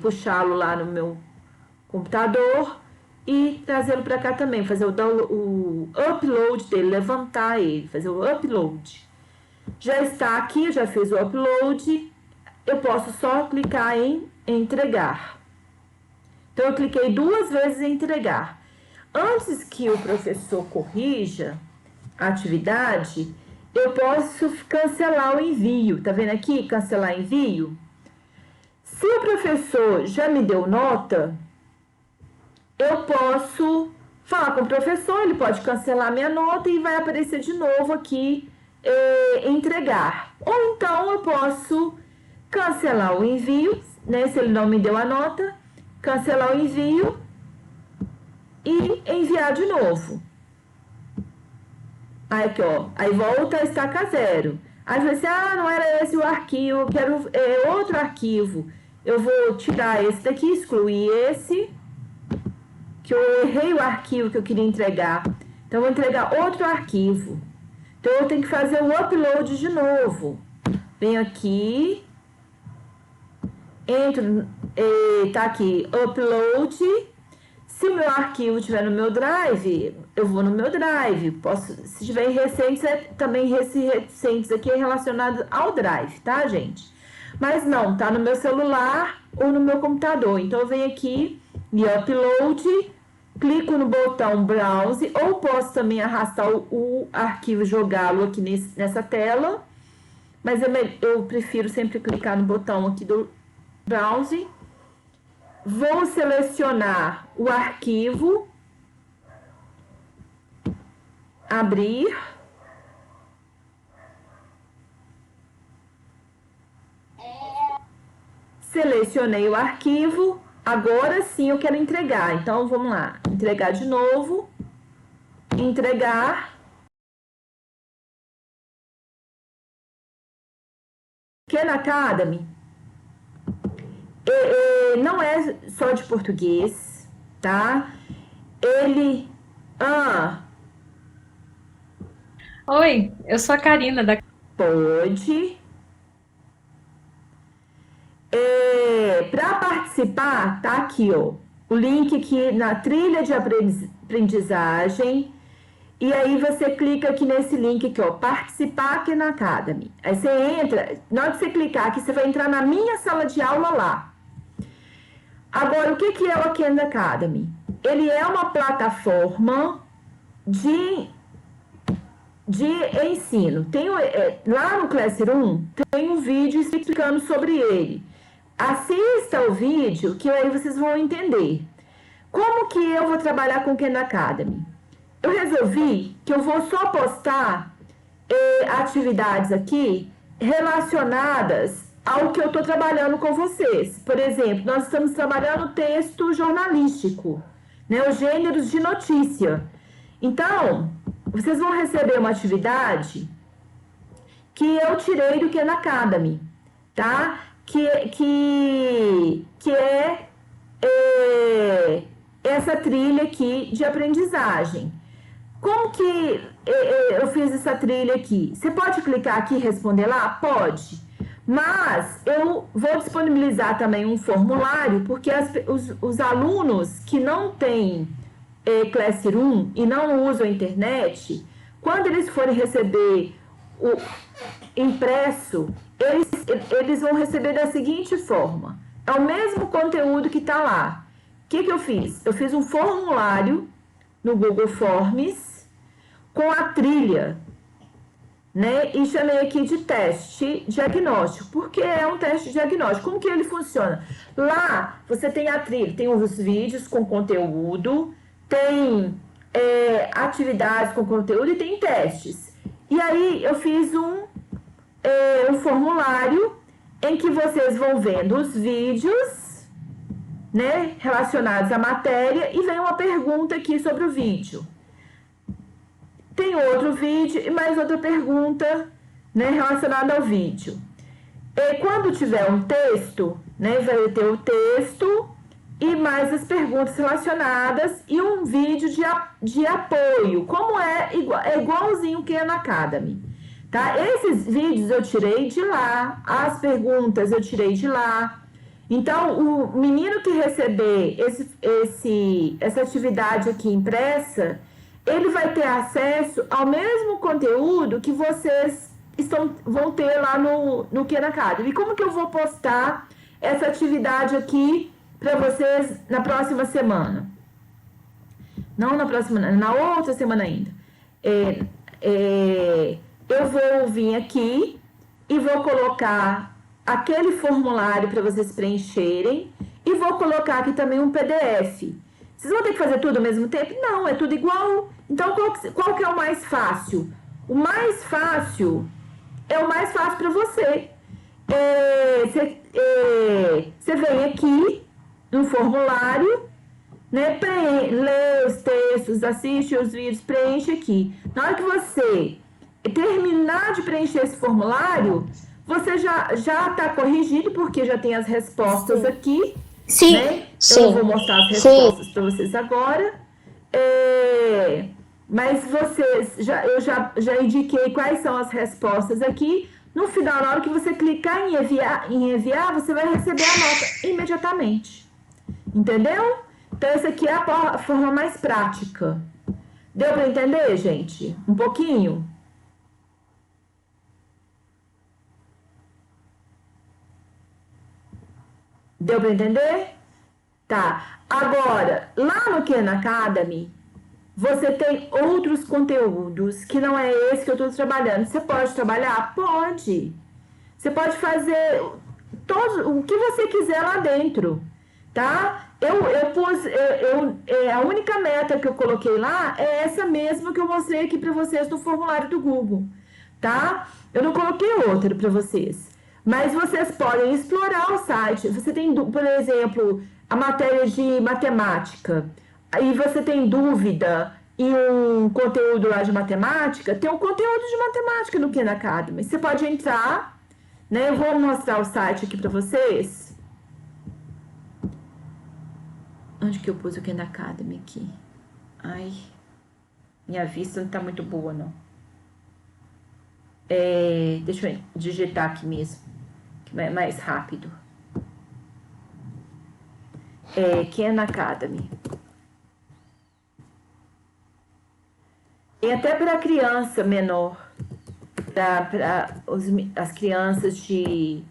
puxá-lo lá no meu computador e trazê-lo para cá também, fazer o upload dele, levantar ele, fazer o upload. Já está aqui, já fiz o upload, eu posso só clicar em entregar. Então, eu cliquei 2 vezes em entregar. Antes que o professor corrija a atividade, eu posso cancelar o envio. Tá vendo aqui? Cancelar envio. Se o professor já me deu nota, eu posso falar com o professor, ele pode cancelar minha nota e vai aparecer de novo aqui entregar. Ou então eu posso cancelar o envio, né? Se ele não me deu a nota, cancelar o envio e enviar de novo. Aí aqui, ó, aí volta a estaca 0. Aí você vai assim, não era esse o arquivo, eu quero outro arquivo. Eu vou tirar esse daqui, excluir esse, que eu errei o arquivo que eu queria entregar. Então, eu vou entregar outro arquivo. Então, eu tenho que fazer o upload de novo. Venho aqui, entro, tá aqui, upload. Se o meu arquivo estiver no meu drive, eu vou no meu drive. Se tiver em recentes, também esse recentes aqui é relacionado ao drive, tá, gente? Mas não, tá no meu celular ou no meu computador. Então, eu venho aqui em upload, clico no botão browse, ou posso também arrastar o arquivo e jogá-lo aqui nessa tela. Mas eu prefiro sempre clicar no botão aqui do browse. Vou selecionar o arquivo, abrir, selecionei o arquivo, agora sim eu quero entregar. Então, vamos lá, entregar de novo. Entregar. Khan Academy não é só de português, tá? Ele... Oi, eu sou a Karina da... Pode. Para participar, tá aqui, ó, o link aqui na trilha de aprendizagem. E aí você clica aqui nesse link aqui, ó, participar aqui na Academy. Aí você entra, na hora que você clicar aqui, você vai entrar na minha sala de aula lá. Agora, o que é o Khan Academy? Ele é uma plataforma de ensino. Lá no Classroom tem um vídeo explicando sobre ele. Assista o vídeo que aí vocês vão entender. Como que eu vou trabalhar com o Khan Academy? Eu resolvi que eu vou só postar atividades aqui relacionadas ao que eu estou trabalhando com vocês. Por exemplo, nós estamos trabalhando texto jornalístico, né, os gêneros de notícia. Então, vocês vão receber uma atividade que eu tirei do Khan Academy, tá? Que é essa trilha aqui de aprendizagem. Como que eu fiz essa trilha aqui? Você pode clicar aqui e responder lá? Pode. Mas eu vou disponibilizar também um formulário, porque os alunos que não têm Classroom e não usam a internet, quando eles forem receber o impresso, eles vão receber da seguinte forma. É o mesmo conteúdo que está lá. O que eu fiz? Eu fiz um formulário no Google Forms com a trilha, né? E chamei aqui de teste diagnóstico, porque é um teste diagnóstico. Como que ele funciona? Lá você tem a trilha, tem os vídeos com conteúdo, tem atividades com conteúdo e tem testes. E aí eu fiz um formulário em que vocês vão vendo os vídeos, né, relacionados à matéria, e vem uma pergunta aqui sobre o vídeo. Tem outro vídeo e mais outra pergunta, né, relacionada ao vídeo. E quando tiver um texto, né, vai ter o texto e mais as perguntas relacionadas e um vídeo de apoio, como é igualzinho que é na Academy, tá? Esses vídeos eu tirei de lá, as perguntas eu tirei de lá. Então, o menino que receber essa atividade aqui impressa, ele vai ter acesso ao mesmo conteúdo que vocês vão ter lá no Khan Academy. E como que eu vou postar essa atividade aqui para vocês na próxima semana? Não na próxima, na outra semana ainda. Eu vou vir aqui e vou colocar aquele formulário para vocês preencherem e vou colocar aqui também um PDF. Vocês vão ter que fazer tudo ao mesmo tempo? Não, é tudo igual. Então, qual que é o mais fácil? O mais fácil é o mais fácil para você. Você vem aqui no formulário, né, lê os textos, assiste os vídeos, preenche aqui. Na hora que você terminar de preencher esse formulário, você já está corrigido, porque já tem as respostas aqui. Sim. Né? Sim. Eu vou mostrar as respostas para vocês agora. Mas eu já indiquei quais são as respostas aqui. No final, na hora que você clicar em enviar, você vai receber a nota imediatamente. Entendeu? Então, essa aqui é a forma mais prática. Deu para entender, gente? Um pouquinho? Deu para entender? Tá. Agora, lá no Khan Academy, você tem outros conteúdos que não é esse que eu estou trabalhando. Você pode trabalhar? Pode. Você pode fazer o que você quiser lá dentro, tá? A única meta que eu coloquei lá é essa mesma que eu mostrei aqui para vocês no formulário do Google, tá? Eu não coloquei outra para vocês. Mas vocês podem explorar o site. Você tem, por exemplo, a matéria de matemática. aí você tem dúvida em um conteúdo lá de matemática, tem um conteúdo de matemática no Khan Academy. Você pode entrar, né? Eu vou mostrar o site aqui para vocês. Onde que eu pus o Khan Academy aqui? Ai, minha vista não tá muito boa, não. Deixa eu digitar aqui mesmo, que é mais rápido. Khan Academy. E até para criança menor, para as crianças de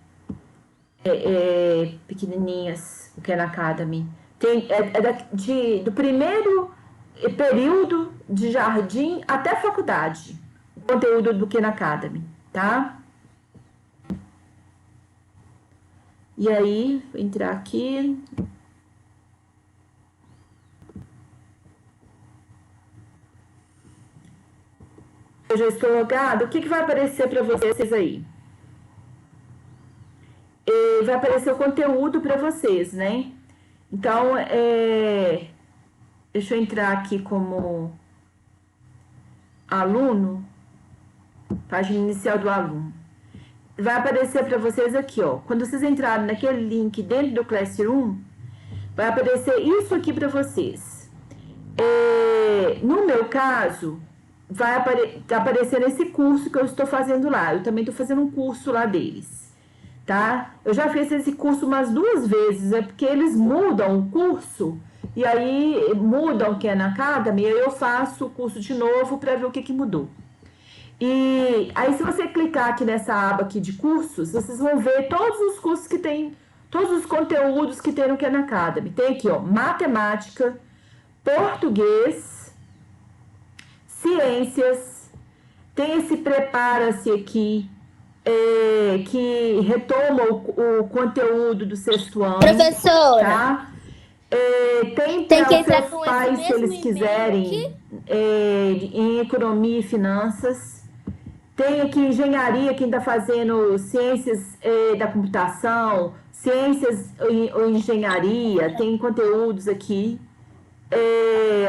pequenininhas, o Khan Academy. Tem, do primeiro período de jardim até faculdade, o conteúdo do Khan Academy, tá? E aí, vou entrar aqui. Eu já estou logado. O que vai aparecer para vocês aí? Vai aparecer o conteúdo para vocês, né? Então, deixa eu entrar aqui como aluno, página inicial do aluno. Vai aparecer para vocês aqui, ó. Quando vocês entrarem naquele link dentro do Classroom, vai aparecer isso aqui para vocês. No meu caso, vai aparecer esse curso que eu estou fazendo lá. Eu também estou fazendo um curso lá deles, tá? Eu já fiz esse curso umas 2 vezes, é porque eles mudam o curso, e aí mudam o Khan Academy, e aí eu faço o curso de novo para ver o que mudou. E aí, se você clicar aqui nessa aba aqui de cursos, vocês vão ver todos os cursos que tem, todos os conteúdos que tem no Khan Academy. Tem aqui, ó, matemática, português, ciências, tem esse prepara-se aqui, que retoma o conteúdo do 6º ano. Professora, tá? Tem tem que para entrar os com seus pais, esse se mesmo eles quiserem, em economia e finanças. Tem aqui engenharia, quem está fazendo ciências da computação, ciências ou engenharia, tem conteúdos aqui.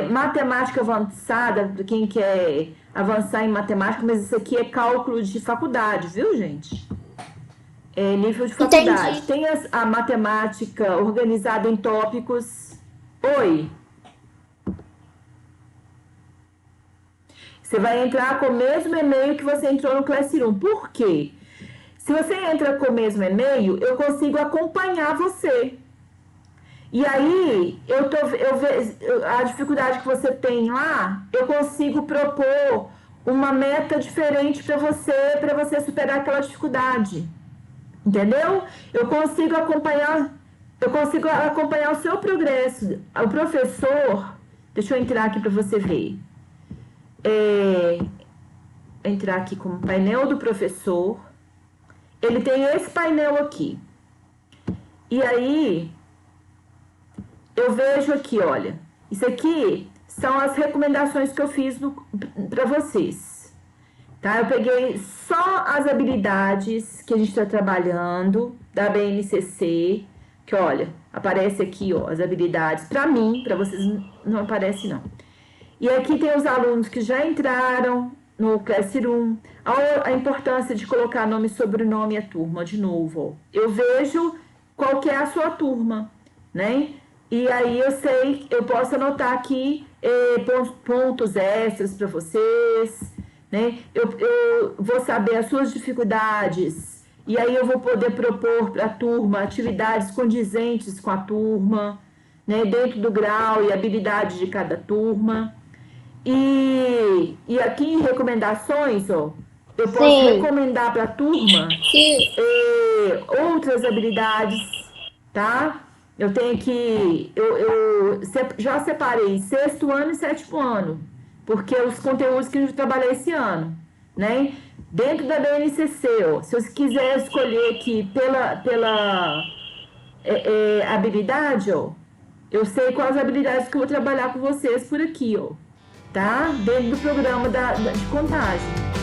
Matemática avançada, para quem quer avançar em matemática, mas isso aqui é cálculo de faculdade, viu, gente? Nível de faculdade. Entendi. Tem a matemática organizada em tópicos. Oi. Você vai entrar com o mesmo e-mail que você entrou no Classroom. Por quê? Se você entra com o mesmo e-mail, eu consigo acompanhar você. E aí, a dificuldade que você tem lá, eu consigo propor uma meta diferente para você superar aquela dificuldade. Entendeu? Eu consigo acompanhar o seu progresso. O professor, deixa eu entrar aqui para você ver. Entrar aqui como painel do professor. Ele tem esse painel aqui. E aí, eu vejo aqui, olha. Isso aqui são as recomendações que eu fiz para vocês. Tá? Eu peguei só as habilidades que a gente está trabalhando da BNCC. Que, olha, aparece aqui, ó, as habilidades. Para mim, para vocês não aparece, não. E aqui tem os alunos que já entraram no Classroom. A importância de colocar nome, sobrenome e a turma, de novo. Ó. Eu vejo qual que é a sua turma, né? E aí eu sei, eu posso anotar aqui pontos extras para vocês, né? Eu vou saber as suas dificuldades. E aí eu vou poder propor para a turma atividades condizentes com a turma, né? Dentro do grau e habilidade de cada turma. E aqui em recomendações, ó, eu posso recomendar para a turma outras habilidades, tá? Eu tenho que... Eu já separei 6º ano e 7º ano, porque os conteúdos que eu trabalhei esse ano, né? Dentro da BNCC, ó, se você quiser escolher aqui pela habilidade, ó, eu sei quais habilidades que eu vou trabalhar com vocês por aqui, ó. Tá? Dentro do programa de contagem.